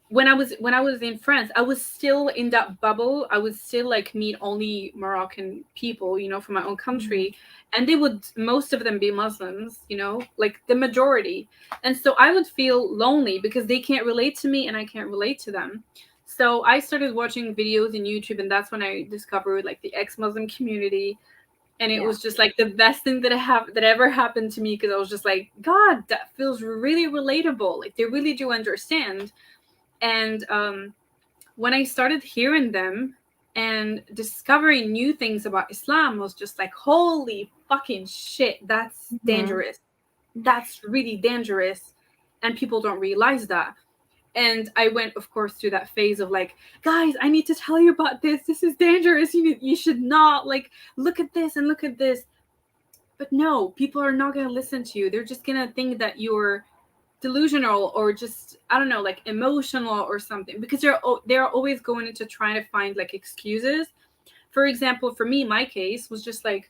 when I was in France, I was still in that bubble. I would still like meet only Moroccan people, you know, from my own country, and they would, most of them, be Muslims, you know, like the majority. And so I would feel lonely because they can't relate to me and I can't relate to them. So I started watching videos in YouTube, and that's when I discovered like the ex-Muslim community. And it
Yeah.
was just like the best thing that ever happened to me, because I was just like, God, that feels really relatable. Like, they really do understand. And when I started hearing them and discovering new things about Islam, I was just like, holy fucking shit, that's
Mhm.
dangerous. That's really dangerous. And people don't realize that. And I went, of course, through that phase of like, guys, I need to tell you about this. This is dangerous. You should not, like, look at this and look at this. But no, people are not going to listen to you. They're just going to think that you're delusional, or just, I don't know, like emotional or something, because they're always going into trying to find like excuses. For example, for me, my case was just like,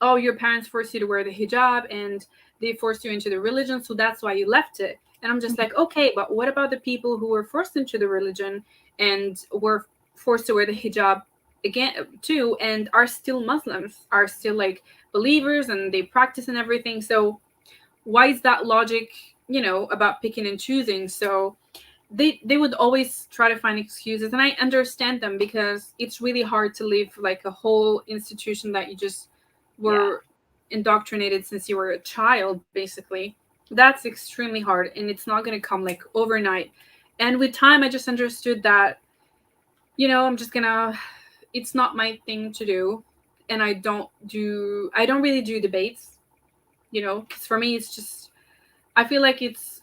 oh, your parents forced you to wear the hijab, and they forced you into the religion, so that's why you left it. And I'm just like, okay, but what about the people who were forced into the religion and were forced to wear the hijab again too, and are still Muslims, are still like believers, and they practice and everything? So why is that logic, you know, about picking and choosing? So they would always try to find excuses, and I understand them, because it's really hard to leave like a whole institution that you just
Yeah.
were indoctrinated since you were a child, basically. That's extremely hard, and it's not going to come like overnight. And with time, I just understood that, you know, I'm just gonna, it's not my thing to do. And I don't really do debates, you know, because for me it's just, I feel like it's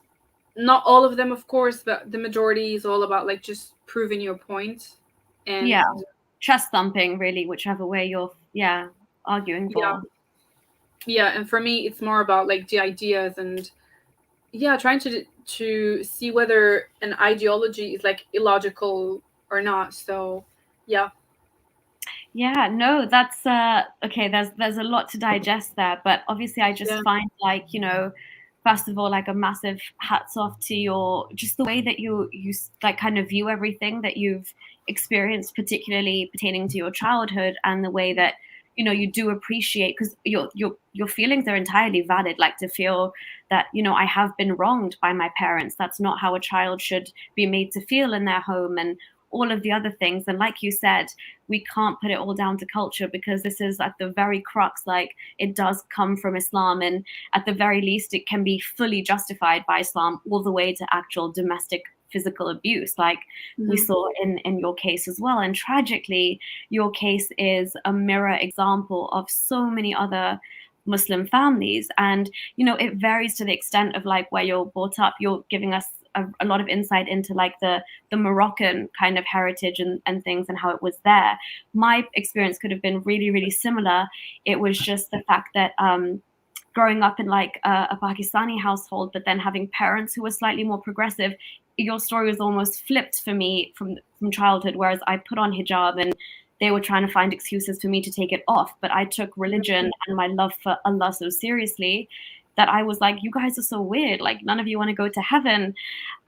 not all of them, of course, but the majority is all about like just proving your point.
Yeah.
And
Chest thumping, really, whichever way you're, yeah, arguing
yeah,
for.
yeah, and for me it's more about like the ideas, and yeah, trying to see whether an ideology is like illogical or not. So yeah.
Yeah, no, that's okay, there's a lot to digest there, but obviously I just
Yeah.
find like, you know, first of all, like a massive hats off to your just the way that like kind of view everything that you've experienced, particularly pertaining to your childhood, and the way that, you know, you do appreciate, because your feelings are entirely valid, like to feel that, you know, I have been wronged by my parents. That's not how a child should be made to feel in their home, and all of the other things. And like you said, we can't put it all down to culture, because this is at the very crux, like it does come from Islam, and at the very least it can be fully justified by Islam, all the way to actual domestic physical abuse, like we
Mhm.
saw in your case as well. And tragically, your case is a mirror example of so many other Muslim families. And, it varies to the extent of like where you're brought up. You're giving us a lot of insight into like the Moroccan kind of heritage and things and how it was there. My experience could have been really, really similar. It was just the fact that growing up in like a Pakistani household, but then having parents who were slightly more progressive, your story was almost flipped for me from childhood, whereas I put on hijab and they were trying to find excuses for me to take it off. But I took religion and my love for Allah so seriously that I was like, you guys are so weird. Like, none of you want to go to heaven.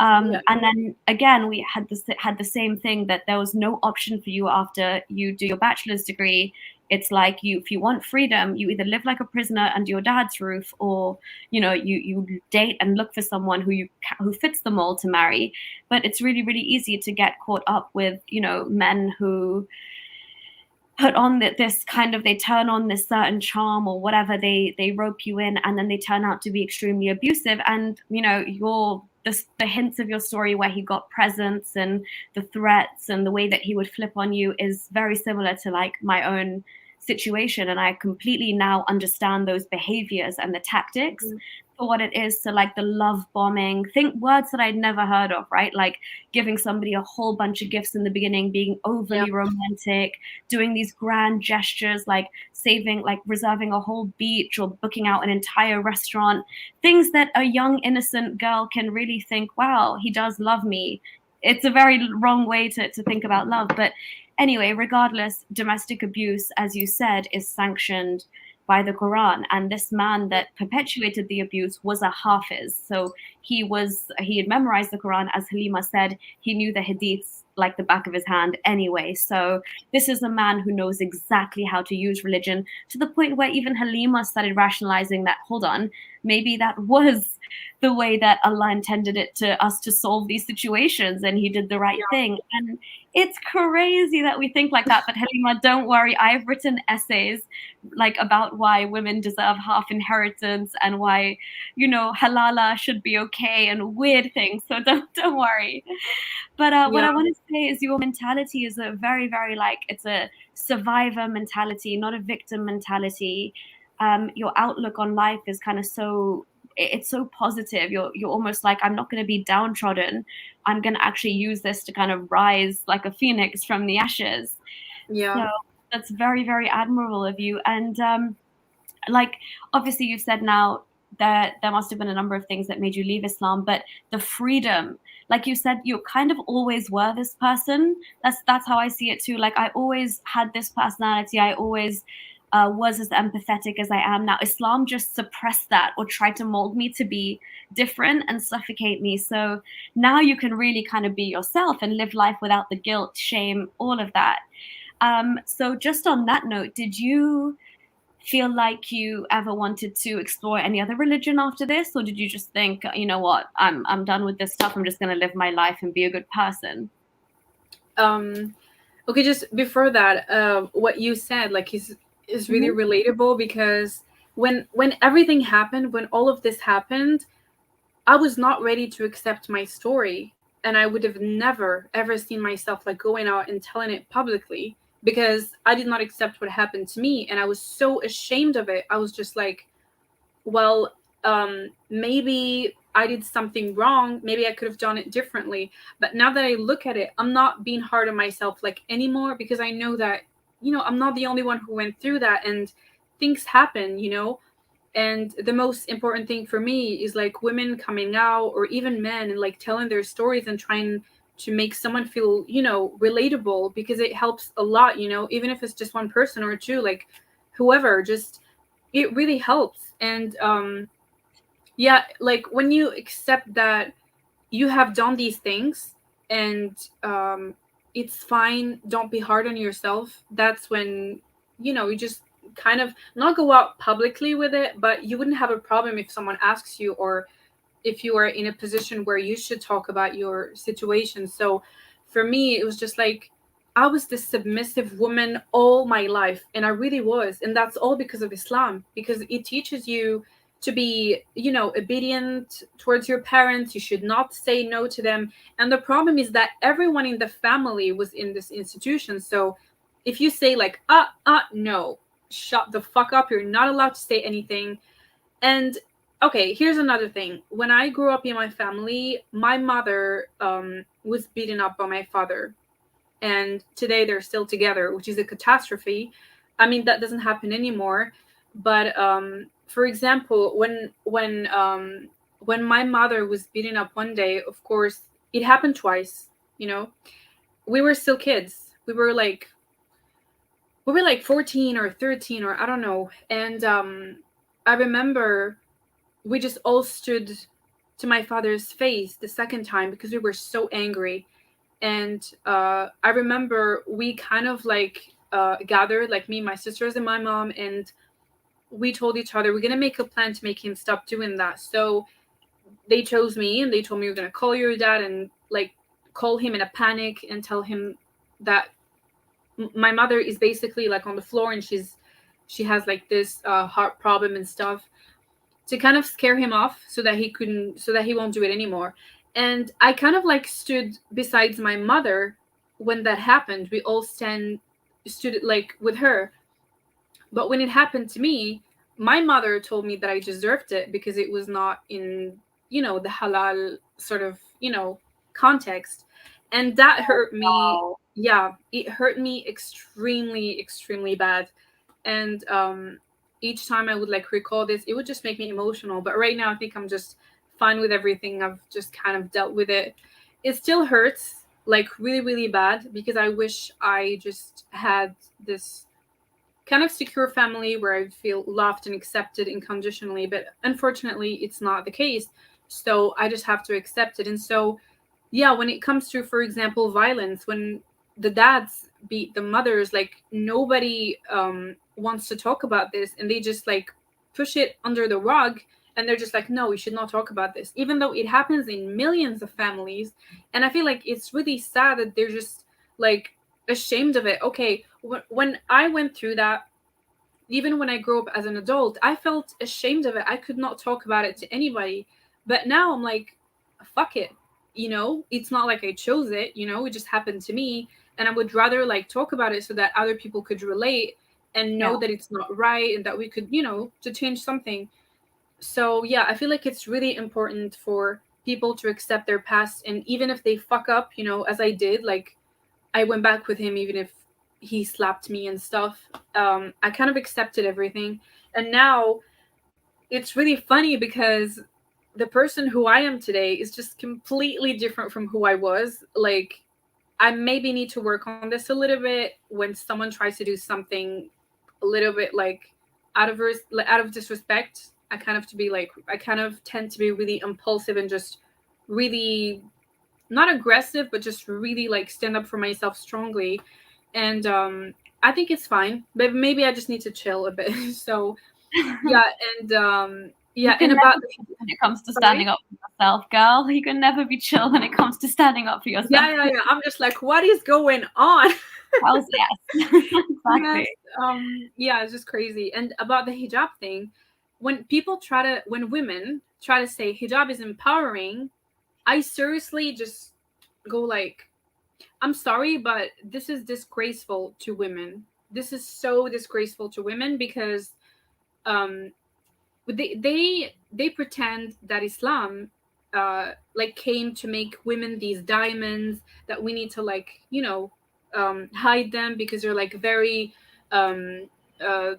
Yeah.
And then again, we had the same thing, that there was no option for you after you do your bachelor's degree. It's like, if you want freedom, you either live like a prisoner under your dad's roof, or you date and look for someone who fits the mold to marry. But it's really, really easy to get caught up with men who put on this kind of, they turn on this certain charm or whatever, they rope you in, and then they turn out to be extremely abusive. And the hints of your story where he got presents and the threats and the way that he would flip on you is very similar to like my own situation. And I completely now understand those behaviors and the tactics for what it is. So like the love bombing, think words that I'd never heard of, right? Like giving somebody a whole bunch of gifts in the beginning, being overly romantic, doing these grand gestures, like reserving a whole beach or booking out an entire restaurant, things that a young innocent girl can really think, wow, he does love me. It's a very wrong way to think about love. But anyway, regardless, domestic abuse, as you said, is sanctioned by the Quran. And this man that perpetuated the abuse was a hafiz. So he had memorized the Quran. As Halima said, he knew the hadiths like the back of his hand anyway. So this is a man who knows exactly how to use religion, to the point where even Halima started rationalizing that, hold on, maybe that was the way that Allah intended it to us to solve these situations, and he did the right thing. And it's crazy that we think like that. But Halima, don't worry, I've written essays like about why women deserve half inheritance and why halala should be okay and weird things. So don't worry. But what I want to say is your mentality is a very, very it's a survivor mentality, not a victim mentality. Your outlook on life is kind of it's so positive. You're almost like, I'm not going to be downtrodden. I'm going to actually use this to kind of rise like a phoenix from the ashes.
Yeah.
So that's very, very admirable of you. And obviously you've said now that there must have been a number of things that made you leave Islam, but the freedom, like you said, you kind of always were this person. That's how I see it too. Like I always had this personality. I always was as empathetic as I am now. Islam just suppressed that or tried to mold me to be different and suffocate me. So now you can really kind of be yourself and live life without the guilt, shame, all of that. So just on that note, did you feel like you ever wanted to explore any other religion after this, or did you just think, you know what, I'm done with this stuff, I'm just going to live my life and be a good person?
Okay, just before that, what you said like is really relatable, because when everything happened, when all of this happened, I was not ready to accept my story, and I would have never ever seen myself like going out and telling it publicly, because I did not accept what happened to me, and I was so ashamed of it. I was just like, well, maybe I did something wrong, maybe I could have done it differently. But now that I look at it, I'm not being hard on myself like anymore, because I know that I'm not the only one who went through that, and things happen. And the most important thing for me is like women coming out, or even men, and like telling their stories and trying to make someone feel relatable, because it helps a lot. Even if it's just one person or two, like whoever, just it really helps. And yeah, like when you accept that you have done these things, and it's fine, don't be hard on yourself, that's when you just kind of not go out publicly with it, but you wouldn't have a problem if someone asks you, or if you are in a position where you should talk about your situation. So for me, it was just like, I was this submissive woman all my life, and I really was. And that's all because of Islam, because it teaches you to be, obedient towards your parents. You should not say no to them. And the problem is that everyone in the family was in this institution. So if you say like, no, shut the fuck up, you're not allowed to say anything. And okay, here's another thing. When I grew up in my family, my mother was beaten up by my father, and today they're still together, which is a catastrophe. I mean, that doesn't happen anymore. But for example, when my mother was beaten up one day, of course, it happened twice. You know, we were still kids. We were like 14 or 13 or I don't know. And I remember we just all stood to my father's face the second time because we were so angry. And I remember we kind of like gathered, like me, my sisters, and my mom, and we told each other we're gonna make a plan to make him stop doing that. So they chose me and they told me we're gonna call your dad and like call him in a panic and tell him that my mother is basically like on the floor and she has like this heart problem and stuff, to kind of scare him off so that he won't do it anymore. And I kind of like stood besides my mother when that happened. We all stood like with her. But when it happened to me, my mother told me that I deserved it because it was not in, the halal sort of, context. And that hurt me.
Wow.
Yeah, it hurt me extremely, extremely bad. And each time I would like recall this, it would just make me emotional. But right now, I think I'm just fine with everything. I've just kind of dealt with it. It still hurts like really, really bad because I wish I just had this kind of secure family where I feel loved and accepted unconditionally. But unfortunately, it's not the case. So I just have to accept it. And so, yeah, when it comes to, for example, violence, when the dads beat the mothers, like nobody wants to talk about this, and they just like push it under the rug, and they're just like, no, we should not talk about this, even though it happens in millions of families. And I feel like it's really sad that they're just like ashamed of it. Okay, when I went through that, even when I grew up as an adult, I felt ashamed of it. I could not talk about it to anybody. But now I'm like, fuck it. It's not like I chose it, it just happened to me. And I would rather like talk about it so that other people could relate and know
Yeah.
that it's not right and that we could, to change something. So yeah, I feel like it's really important for people to accept their past. And even if they fuck up, as I did, like I went back with him even if he slapped me and stuff. I kind of accepted everything. And now it's really funny because the person who I am today is just completely different from who I was. Like, I maybe need to work on this a little bit when someone tries to do something a little bit like out of disrespect. I kind of tend to be really impulsive and just really not aggressive, but just really like stand up for myself strongly. And I think it's fine, but maybe I just need to chill a bit. So yeah, and
You
yeah,
can
and
never
about
be chill when it comes to
sorry.
standing up for yourself, girl. You can never be chill when it comes to standing up for yourself.
Yeah. I'm just like, what is going on?
Hells yes.
Yes.
Exactly.
Yeah, it's just crazy. And about the hijab thing, when women try to say hijab is empowering, I seriously just go like, I'm sorry, but this is disgraceful to women. This is so disgraceful to women because um they pretend that Islam like came to make women these diamonds that we need to like hide them because they're like very um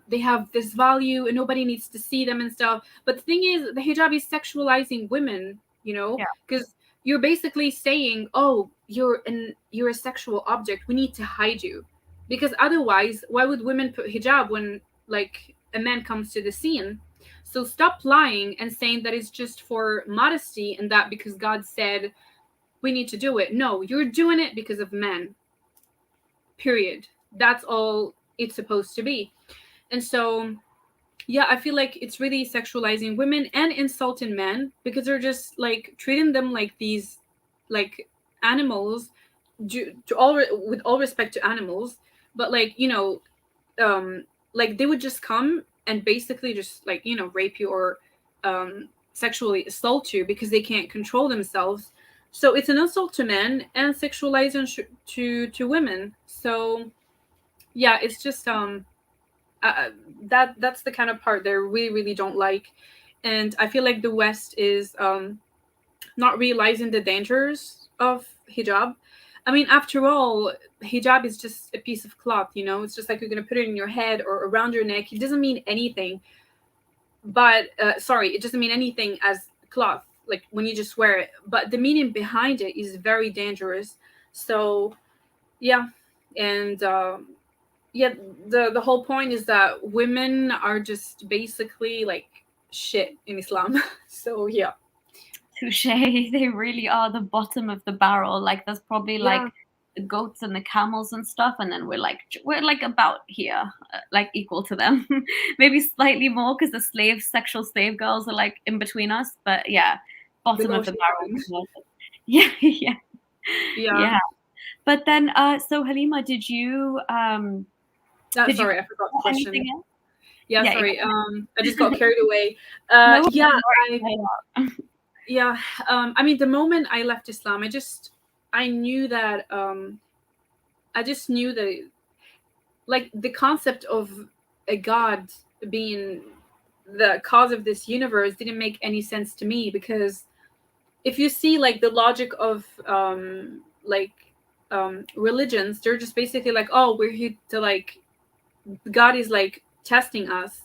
they have this value and nobody needs to see them and stuff. But the thing is, the hijab is sexualizing women,
Yeah.
because you're basically saying, oh, you're a sexual object, we need to hide you. Because otherwise, why would women put hijab when like a man comes to the scene? So stop lying and saying that it's just for modesty and that because God said we need to do it. No, you're doing it because of men. Period. That's all it's supposed to be. And so, yeah, I feel like it's really sexualizing women and insulting men because they're just like treating them like these like animals, with all respect to animals, but like, like they would just come and basically just like rape you or sexually assault you because they can't control themselves. So it's an insult to men and sexualizing to women. So yeah, it's just that's the kind of part that I really really don't like. And I feel like the West is not realizing the dangers of hijab. I mean, after all, hijab is just a piece of cloth, you know? It's just like you're going to put it in your head or around your neck. It doesn't mean anything. But, sorry, it doesn't mean anything as cloth, like when you just wear it. But the meaning behind it is very dangerous. So, yeah. And, yeah, the whole point is that women are just basically like shit in Islam. So, yeah.
Touche. They really are the bottom of the barrel. Like there's probably
Yeah.
like the goats and the camels and stuff, and then we're like about here, like equal to them. Maybe slightly more because the sexual slave girls are like in between us. But yeah, bottom
Below
of the barrel.
Shaitan.
Yeah, yeah,
Yeah.
yeah. But then, so Halima, did you
Sorry, I forgot the
anything
question.
else?
Yeah,
Yeah,
sorry. I just got carried away.
no,
Yeah, I
worries.
yeah. I mean, the moment I left Islam, I knew that I just knew that like the concept of a god being the cause of this universe didn't make any sense to me, because if you see like the logic of religions, they're just basically like, oh, we're here to like, God is like testing us.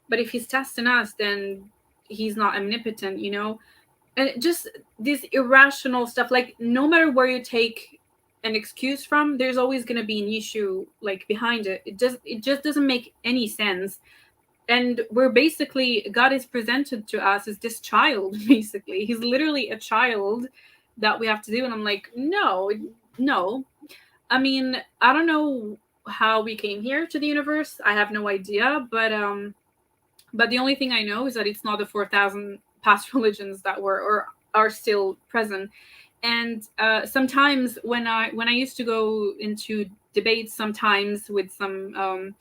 But if he's testing us, then he's not omnipotent, you know? And just this irrational stuff, like no matter where you take an excuse from, there's always going to be an issue like behind it. It just doesn't make any sense. And we're basically, God is presented to us as this child. Basically he's literally a child that we have to do. And I'm like, no, no. I mean, I don't know how we came here to the universe. I have no idea. But the only thing I know is that it's not the 4,000 past religions that were or are still present. And sometimes when I used to go into debates, sometimes with some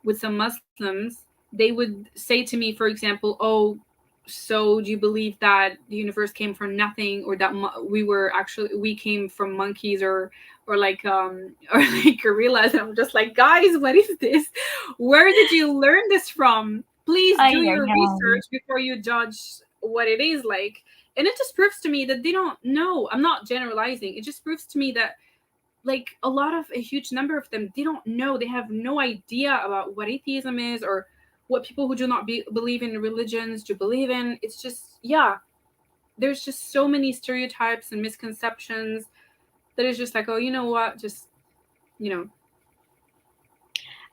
Muslims, they would say to me, for example, "Oh, so do you believe that the universe came from nothing, or that we came from monkeys, or like or like gorillas?" And I'm just like, guys, what is this? Where did you learn this from? Please
Ay,
do
ay,
your
ay.
research before you judge what it is like. And it just proves to me that they don't know. I'm not generalizing. It just proves to me that like a huge number of them, they don't know. They have no idea about what atheism is, or what people who do not believe in religions do believe in. It's just, yeah, there's just so many stereotypes and misconceptions that is just like, oh, you know what, just, you know.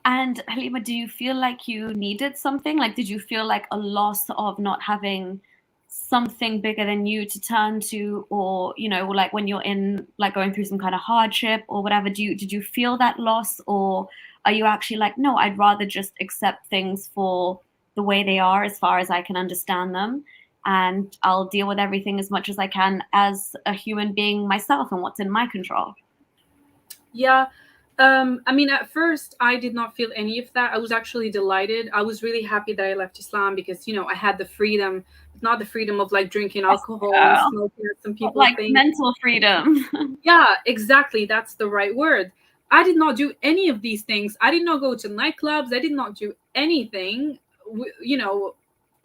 And Halima, do you feel like you needed something? Like, did you feel like a loss of not having something bigger than you to turn to, or like when you're in like going through some kind of hardship or whatever? Did you feel that loss, or are you actually like, no, I'd rather just accept things for the way they are, as far as I can understand them, and I'll deal with everything as much as I can as a human being myself and what's in my control?
Yeah. I mean, at first, I did not feel any of that. I was actually delighted. I was really happy that I left Islam because, I had the freedom, not the freedom of like drinking
Yes,
alcohol and
girl.
smoking, as some
But
people
like
think.
mental freedom.
Yeah, exactly. That's the right word. I did not do any of these things. I did not go to nightclubs. I did not do anything,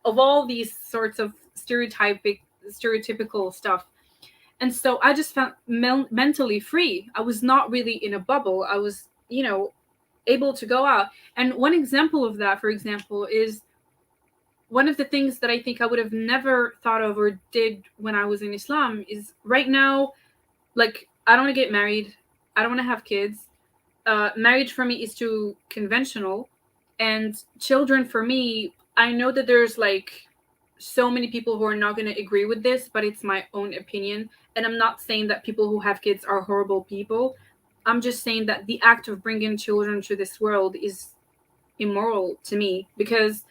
of all these sorts of stereotypical stuff. And so I just felt mentally free. I was not really in a bubble. I was, able to go out. And one example of that, for example, is one of the things that I think I would have never thought of or did when I was in Islam is right now, like, I don't want to get married. I don't want to have kids. Marriage for me is too conventional. And children for me, I know that there's like so many people who are not going to agree with this, but it's my own opinion. And I'm not saying that people who have kids are horrible people. I'm just saying that the act of bringing children to this world is immoral to me, because,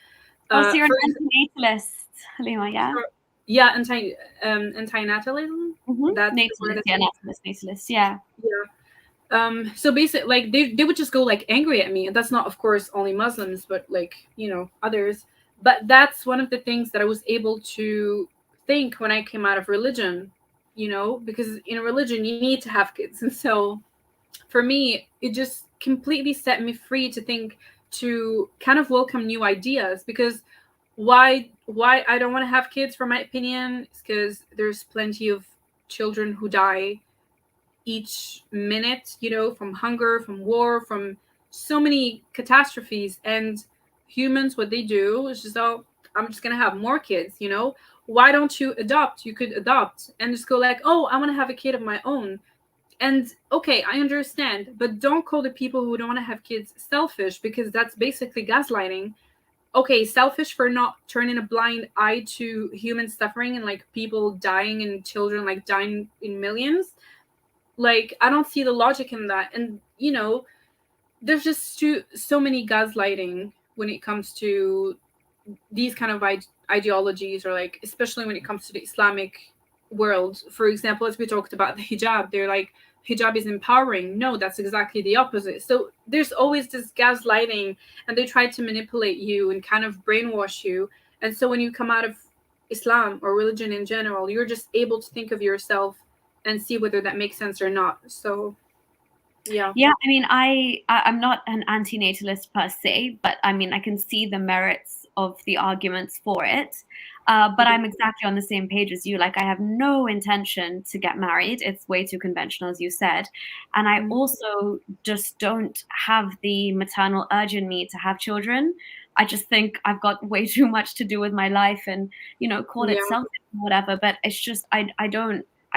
Oh, so you're an
for
antinatalist, Halima, yeah?
yeah, antinatalism. That's the word.
Natalist, yeah, natalist, natalist, yeah.
Yeah. So basically, like they would just go like angry at me, and that's not, of course, only Muslims, but like others. But that's one of the things that I was able to think when I came out of religion, because in a religion you need to have kids, and so for me it just completely set me free to think to kind of welcome new ideas. Because why I don't want to have kids, for my opinion, is because there's plenty of children who die each minute, from hunger, from war, from so many catastrophes. And humans, what they do is just, oh, I'm just gonna have more kids. Why don't you adopt? You could adopt and just go like, oh, I want to have a kid of my own. And okay, I understand, but don't call the people who don't want to have kids selfish, because that's basically gaslighting. Okay, selfish for not turning a blind eye to human suffering and like people dying and children like dying in millions. Like, I don't see the logic in that. And there's just so many gaslighting when it comes to these kind of ideologies, or like especially when it comes to the Islamic world. For example, as we talked about the hijab, they're like, hijab is empowering. No, that's exactly the opposite. So there's always this gaslighting, and they try to manipulate you and kind of brainwash you. And so when you come out of Islam or religion in general, you're just able to think of yourself and see whether that makes sense or not. So yeah.
Yeah, I mean, I'm not an antinatalist per se, but I mean, I can see the merits of the arguments for it. But I'm exactly on the same page as you. Like, I have no intention to get married. It's way too conventional, as you said. And I also just don't have the maternal urge in me to have children. I just think I've got way too much to do with my life, and, call it
Yeah.
selfish or whatever. But it's just, I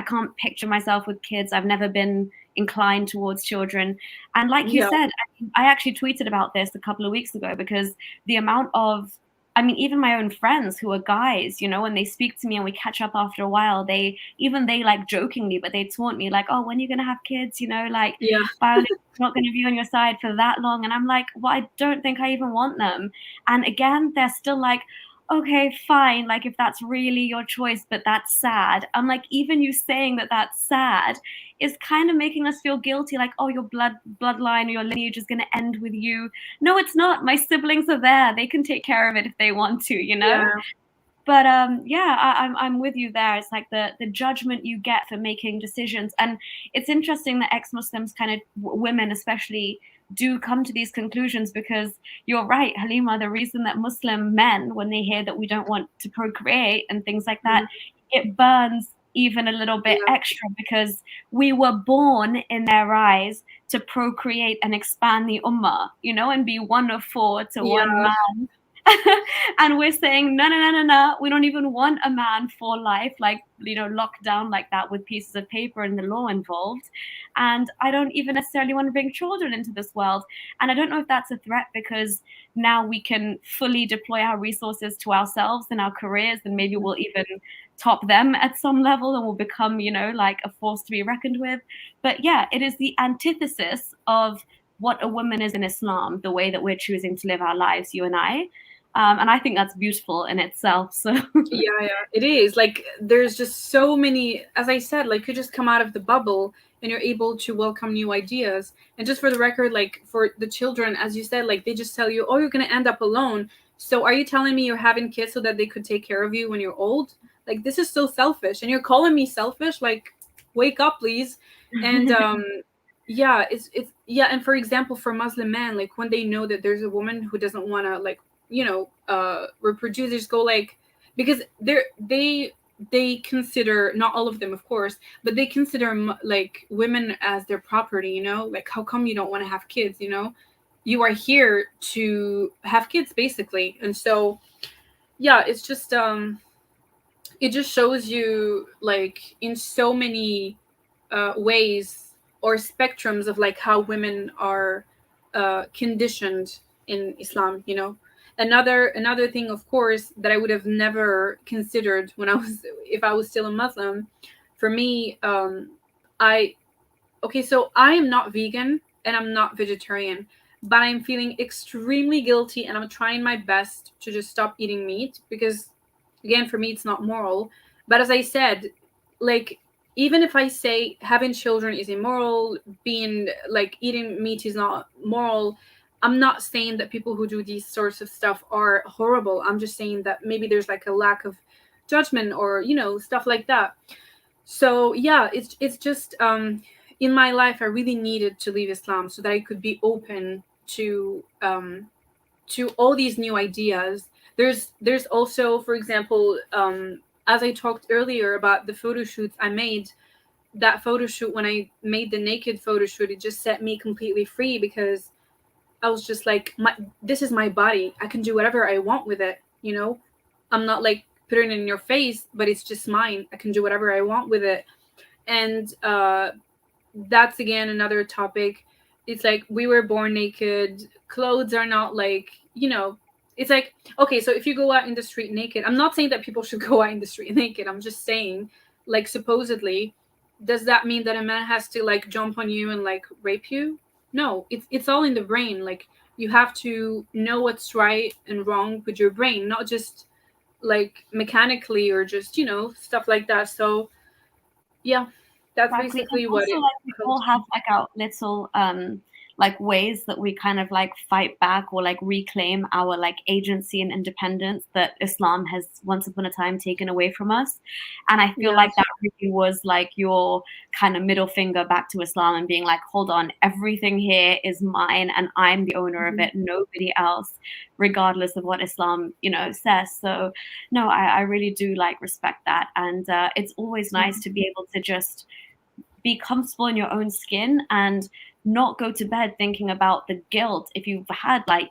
can't picture myself with kids. I've never been inclined towards children. And like you
Yeah.
said, I actually tweeted about this a couple of weeks ago, because the amount of, I mean, even my own friends who are guys, when they speak to me and we catch up after a while, they like jokingly, but they taunt me like, oh, when are you going to have kids? Like,
Yeah.
biology is not going to be on your side for that long. And I'm like, well, I don't think I even want them. And again, they're still like, okay, fine, like if that's really your choice, but that's sad. I'm like, even you saying that that's sad is kind of making us feel guilty, like, oh, your bloodline or your lineage is going to end with you. No, it's not. My siblings are there. They can take care of it if they want to.
Yeah.
But yeah, I'm with you there. It's like the judgment you get for making decisions. And it's interesting that ex-Muslims, kind of women especially, do come to these conclusions, because you're right, Halima, the reason that Muslim men, when they hear that we don't want to procreate and things like that, it burns even a little bit
Yeah.
extra, because we were born in their eyes to procreate and expand the ummah, and be one of four to one
Yeah.
man. And we're saying, no, no, no, no, no, we don't even want a man for life, like, locked down like that with pieces of paper and the law involved. And I don't even necessarily want to bring children into this world. And I don't know if that's a threat, because now we can fully deploy our resources to ourselves and our careers, and maybe we'll even top them at some level, and we'll become, like a force to be reckoned with. But yeah, it is the antithesis of what a woman is in Islam, the way that we're choosing to live our lives, you and I. And I think that's beautiful in itself. So
Yeah, it is. Like, there's just so many, as I said, like, you just come out of the bubble and you're able to welcome new ideas. And just for the record, like, for the children, as you said, like, they just tell you, oh, you're going to end up alone. So are you telling me you're having kids so that they could take care of you when you're old? Like, this is so selfish. And you're calling me selfish? Like, wake up, please. And yeah, yeah. And for example, for Muslim men, like, when they know that there's a woman who doesn't want to, like, reproduce, they just go like, because they consider, not all of them of course, but they consider like women as their property. Like, how come you don't want to have kids? You are here to have kids basically. And so yeah, it's just it just shows you, like, in so many ways or spectrums of like how women are conditioned in Islam. Another thing, of course, that I would have never considered when I was, if I was still a Muslim, for me, I okay, so I am not vegan and I'm not vegetarian, but I'm feeling extremely guilty and I'm trying my best to just stop eating meat, because again, for me it's not moral. But as I said, like, even if I say having children is immoral, being like eating meat is not moral, I'm not saying that people who do these sorts of stuff are horrible. I'm just saying that maybe there's like a lack of judgment or stuff like that. So yeah, it's just in my life I really needed to leave Islam so that I could be open to to all these new ideas. There's also, for example, as I talked earlier about the photo shoots I made, that photo shoot, when I made the naked photo shoot, it just set me completely free, because I was just like, this is my body. I can do whatever I want with it. I'm not like putting it in your face, but it's just mine. I can do whatever I want with it. And that's again another topic. It's like, we were born naked. Clothes are not like, it's like, okay, so if you go out in the street naked, I'm not saying that people should go out in the street naked. I'm just saying, like, supposedly, does that mean that a man has to like jump on you and like rape you? No, it's all in the brain. Like, you have to know what's right and wrong with your brain, not just like mechanically or just stuff like that. So yeah, that's
Exactly. And
basically what
also,
it
like, we
comes
all have like our little like ways that we kind of like fight back or like reclaim our like agency and independence that Islam has once upon a time taken away from us. And I feel
Yeah.
like that really was like your kind of middle finger back to Islam and being like, hold on, everything here is mine and I'm the owner of
Mhm.
it, nobody else, regardless of what Islam, says. So no, I really do like respect that. And it's always nice to be able to just be comfortable in your own skin and not go to bed thinking about the guilt if you've had like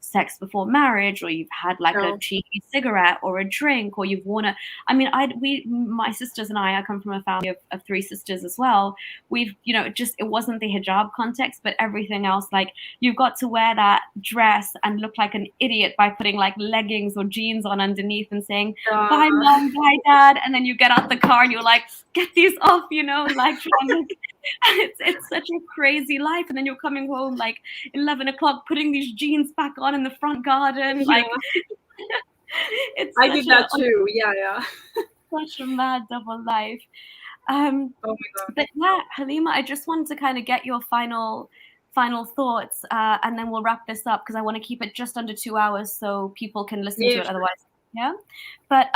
sex before marriage, or you've had like a
No.
cheeky cigarette or a drink, or you've worn a my sisters and I come from a family of three sisters as well. We've just, it wasn't the hijab context, but everything else, like you've got to wear that dress and look like an idiot by putting like leggings or jeans on underneath and saying bye mom, bye dad, and then you get out the car and you're like, get these off, like trying to, it's such a crazy life. And then you're coming home like 11 o'clock, putting these jeans back on in the front garden.
Yeah,
Like, it's
I
such
did that too. Yeah.
such a mad double life.
Oh my god.
But yeah, Halima, I just wanted to kind of get your final thoughts, and then we'll wrap this up because I want to keep it just under 2 hours so people can listen to
Yeah,
it.
sure.
Otherwise, yeah. But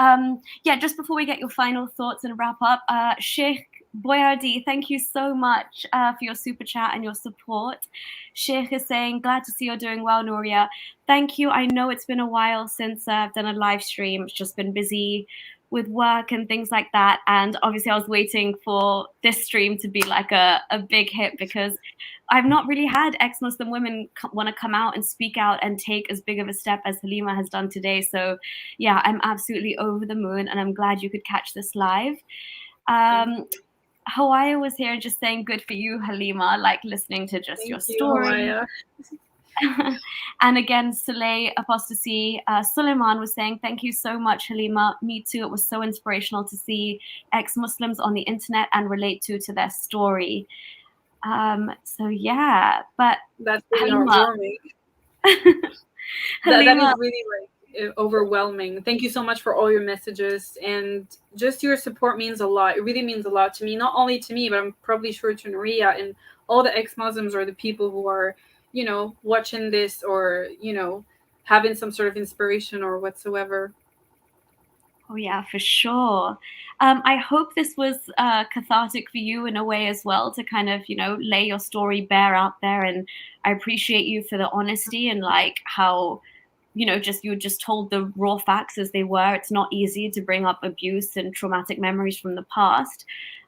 yeah, just before we get your final thoughts and wrap up, Sheikh Boyardi, thank you so much for your super chat and your support. Sheikh is saying, glad to see you're doing well, Nuria. Thank you. I know it's been a while since I've done a live stream. It's just been busy with work and things like that. And obviously I was waiting for this stream to be like a big hit, because I've not really had ex-Muslim women want to come out and speak out and take as big of a step as Halima has done today. So yeah, I'm absolutely over the moon and I'm glad you could catch this live. Hawaii was here just saying, good for you, Halima, like listening to just your
Thank you,
story.
Hawaii.
And again, Soleil Apostasy, Suleiman was saying, thank you so much, Halima. Me too. It was so inspirational to see ex-Muslims on the internet and relate to their story. So yeah, but
That's really
Halima,
heartwarming. That
Halima,
is really like overwhelming. Thank you so much for all your messages, and just your support means a lot. It really means a lot to me, not only to me, but I'm probably sure to Nuria and all the ex-Muslims or the people who are, watching this, or, having some sort of inspiration or whatsoever.
oh yeah, for sure. I hope this was cathartic for you in a way as well, to kind of, lay your story bare out there. And I appreciate you for the honesty and like how, you just told the raw facts as they were. It's not easy to bring up abuse and traumatic memories from the past.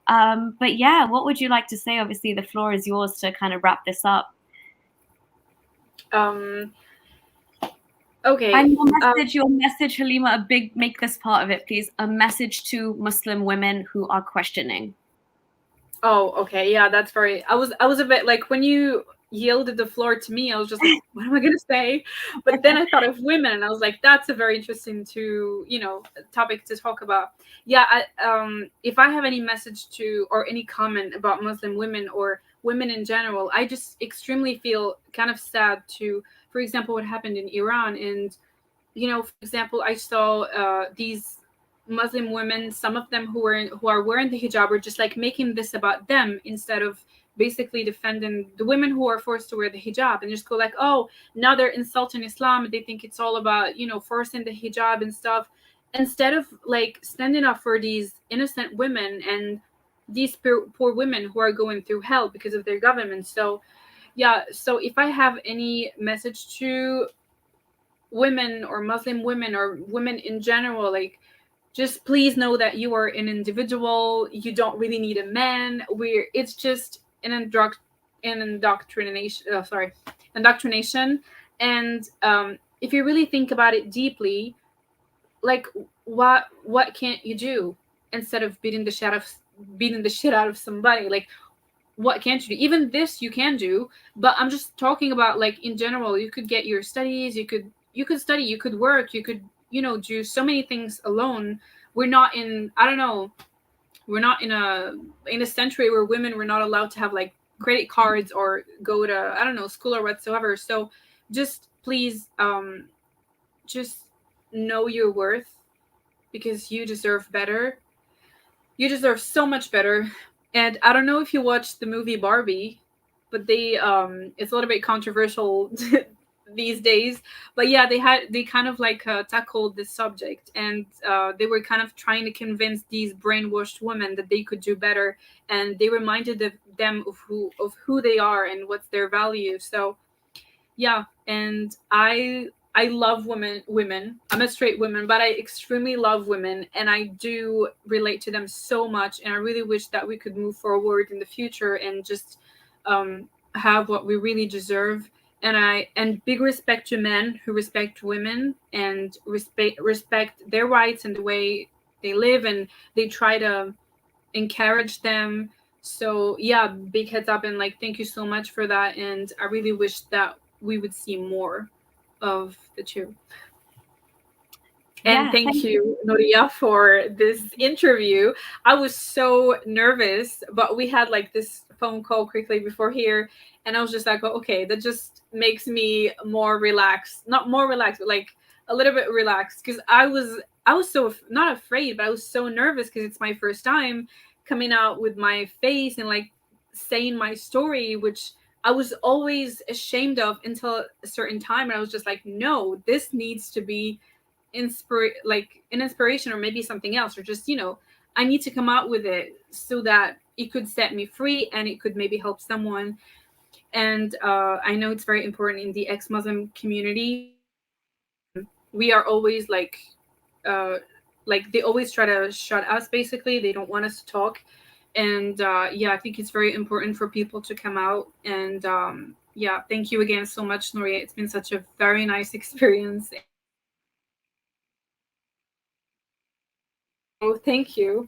But yeah, what would you like to say? Obviously, the floor is yours to kind of wrap this up.
Um, okay.
And your message, Halima, make this part of it, please. A message to Muslim women who are questioning.
Oh, okay. Yeah, that's very. I was a bit like, when you yielded the floor to me, I was just like, what am I gonna say? But then I thought of women, and I was like, that's a very interesting topic to talk about. Yeah, if I have any message to, or any comment about Muslim women or women in general, I just extremely feel kind of sad to, for example, what happened in Iran. And for example, I saw these Muslim women, some of them who are wearing the hijab, are just like making this about them, instead of basically defending the women who are forced to wear the hijab, and just go like, oh, now they're insulting Islam. They think it's all about forcing the hijab and stuff, instead of like standing up for these innocent women and these poor women who are going through hell because of their government. So yeah, so if I have any message to women or Muslim women or women in general, like, just please know that you are an individual. You don't really need a man. It's just an indoctrination. Sorry, indoctrination. And if you really think about it deeply, like, what can't you do instead of beating the shit out of somebody? Like, what can't you do? Even this you can do, but I'm just talking about, like, in general. You could get your studies, you could study, you could work, you could, do so many things alone. We're not in, I don't know, we're not in a century where women were not allowed to have, like, credit cards or go to, I don't know, school or whatsoever. So just please, just know your worth, because you deserve better. You deserve so much better. And I don't know if you watched the movie Barbie, but it's a little bit controversial these days. But yeah, they kind of like tackled this subject, and they were kind of trying to convince these brainwashed women that they could do better, and they reminded them of who they are and what's their value. So yeah, and I love women. I'm a straight woman, but I extremely love women, and I do relate to them so much, and I really wish that we could move forward in the future and just have what we really deserve. And big respect to men who respect women and respect their rights and the way they live, and they try to encourage them. So yeah, big heads up, and, like, thank you so much for that. And I really wish that we would see more of the two. And
Yeah,
thank
thank you.
you, Noria, for this interview. I was so nervous, but we had, like, this phone call quickly before here, and I was just like, oh, okay, that just makes me more relaxed. Not more relaxed, but, like, a little bit relaxed, because I was so not afraid, but I was so nervous because it's my first time coming out with my face and, like, saying my story, which I was always ashamed of until a certain time, and I was just like, no, this needs to be like an inspiration, or maybe something else, or just, I need to come out with it so that it could set me free and it could maybe help someone. And I know it's very important in the ex-Muslim community. We are always uh, like, they always try to shut us, basically. They don't want us to talk. And yeah, I think it's very important for people to come out. And yeah, thank you again so much, Noria. It's been such a very nice experience. So thank you.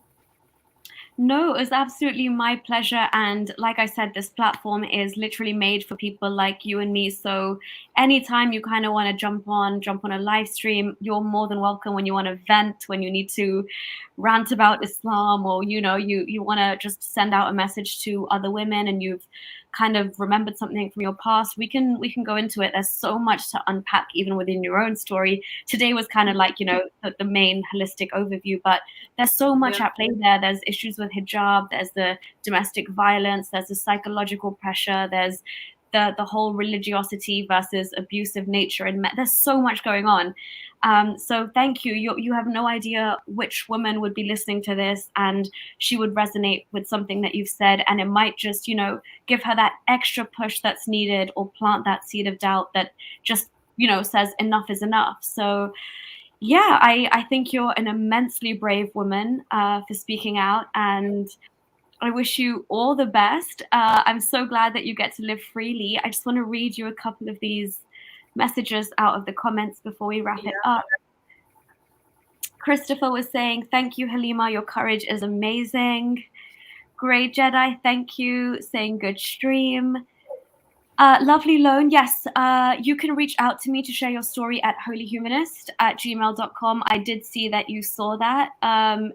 No, it was absolutely my pleasure. And like I said, this platform is literally made for people like you and me. So anytime you kind of want to jump on a live stream, you're more than welcome. When you want to vent, when you need to rant about Islam, or you want to just send out a message to other women, and you've kind of remembered something from your past, we can go into it. There's so much to unpack even within your own story. Today was kind of like, the main holistic overview, but there's so much
Yeah.
at play there. There's issues with hijab, there's the domestic violence, there's the psychological pressure, there's the whole religiosity versus abusive nature, and there's so much going on. So thank you. You have no idea which woman would be listening to this and she would resonate with something that you've said, and it might just, give her that extra push that's needed, or plant that seed of doubt that just, says enough is enough. So yeah, I think you're an immensely brave woman for speaking out, and I wish you all the best. I'm so glad that you get to live freely. I just want to read you a couple of these messages out of the comments before we wrap it
Yeah.
up. Christopher was saying, "Thank you, Halima. Your courage is amazing." Grey Jedi, thank you. Saying good stream. Lovely Lone, yes, you can reach out to me to share your story at holyhumanist@gmail.com. I did see that you saw that.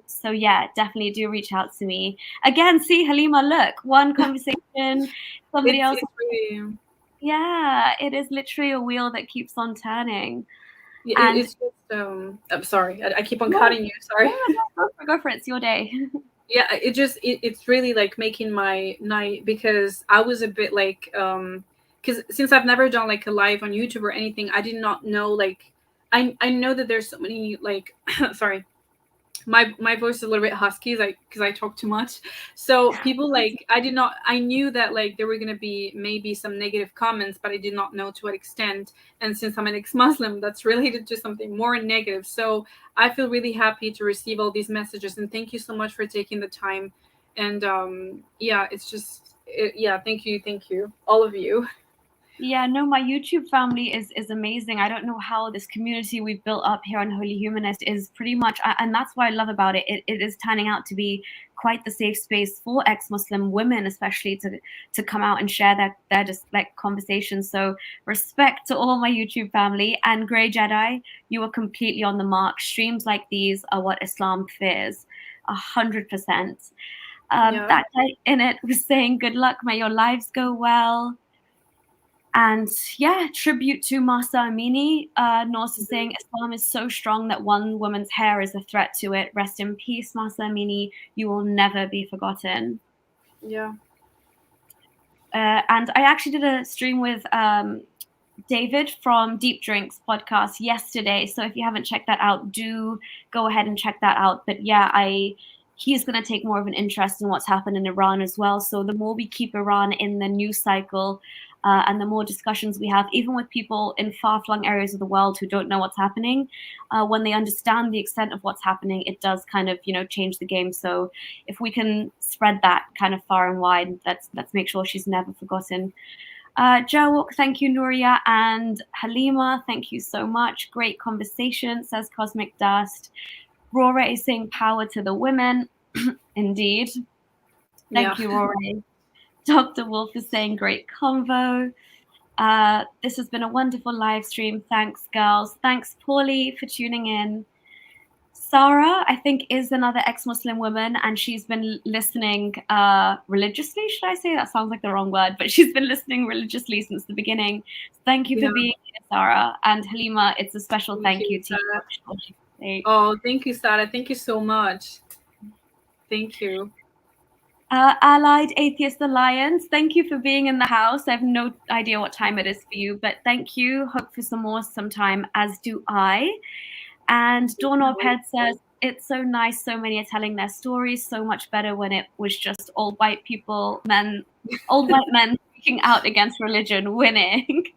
So yeah, definitely do reach out to me. Again, see, Halima, look, one conversation, somebody else.
It's really,
Yeah, it is literally a wheel that keeps on turning.
yeah,
And
it's just I'm sorry, I keep on
no,
cutting you, sorry.
go for it. It's your day.
Yeah, it's really, like, making my night, because I was a bit like, because since I've never done, like, a live on YouTube or anything, I did not know, like, I know that there's so many, like, sorry, my voice is a little bit husky because I talk too much. So people like I knew that like there were gonna be maybe some negative comments, but I did not know to what extent. And since I'm an ex-Muslim, that's related to something more negative. So I feel really happy to receive all these messages, and thank you so much for taking the time. And yeah, it's just yeah, thank you, all of you.
Yeah, no, my YouTube family is amazing. I don't know how this community we've built up here on Holy Humanist is pretty much, and that's what I love about it. It is turning out to be quite the safe space for ex-Muslim women, especially to come out and share their just like conversations. So respect to all my YouTube family. And Grey Jedi, you are completely on the mark. Streams like these are what Islam fears, 100%.
Yeah.
That guy in it was saying, "Good luck, may your lives go well." And yeah, tribute to Masa Amini. Norse is saying Islam is so strong that one woman's hair is a threat to it. Rest in peace, Masa Amini. You will never be forgotten.
Yeah.
And I actually did a stream with David from Deep Drinks podcast yesterday. So if you haven't checked that out, do go ahead and check that out. But yeah, he's going to take more of an interest in what's happened in Iran as well. So the more we keep Iran in the news cycle, and the more discussions we have, even with people in far-flung areas of the world who don't know what's happening, when they understand the extent of what's happening, it does kind of, change the game. So if we can spread that kind of far and wide, let's make sure she's never forgotten. Joe, thank you, Nuria, and Halima, thank you so much. Great conversation, says Cosmic Dust. Rora is saying power to the women. Indeed. Thank you, Rora. Dr. Wolf is saying great convo. This has been a wonderful live stream. Thanks, girls. Thanks, Paulie, for tuning in. Sarah, I think, is another ex-Muslim woman, and she's been listening religiously, should I say? That sounds like the wrong word, but she's been listening religiously since the beginning. Thank you for being here, Sarah. And Halima, it's a special thank you to you.
Oh, thank you, Sarah. Thank you so much. Thank you.
Allied Atheist Alliance, thank you for being in the house. I have no idea what time it is for you, but thank you. Hope for some more sometime, as do I. And Doorknob Head says, it's so nice. So many are telling their stories. So much better when it was just old white people, old white men speaking out against religion, winning.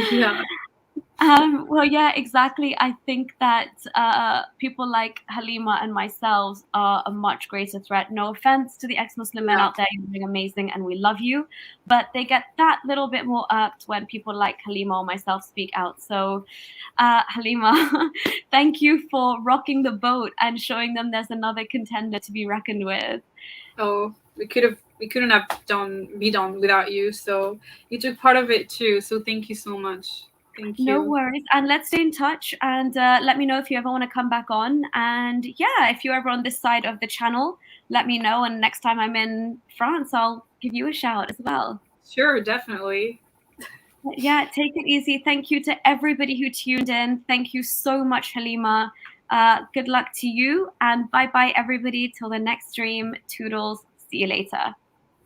Yeah.
Well, yeah, exactly. I think that people like Halima and myself are a much greater threat. No offense to the ex-Muslim men out there, you're doing amazing and we love you. But they get that little bit more irked when people like Halima or myself speak out. So, Halima, thank you for rocking the boat and showing them there's another contender to be reckoned with.
Oh, we couldn't have be done without you. So you took part of it too. So thank you so much. Thank you.
No worries. And let's stay in touch and let me know if you ever want to come back on. And yeah, if you're ever on this side of the channel, let me know. And next time I'm in France, I'll give you a shout as well.
Sure, definitely.
Yeah, take it easy. Thank you to everybody who tuned in. Thank you so much, Halima. Good luck to you. And bye-bye, everybody. Till the next stream. Toodles. See you later.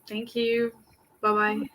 Thank you. Bye-bye.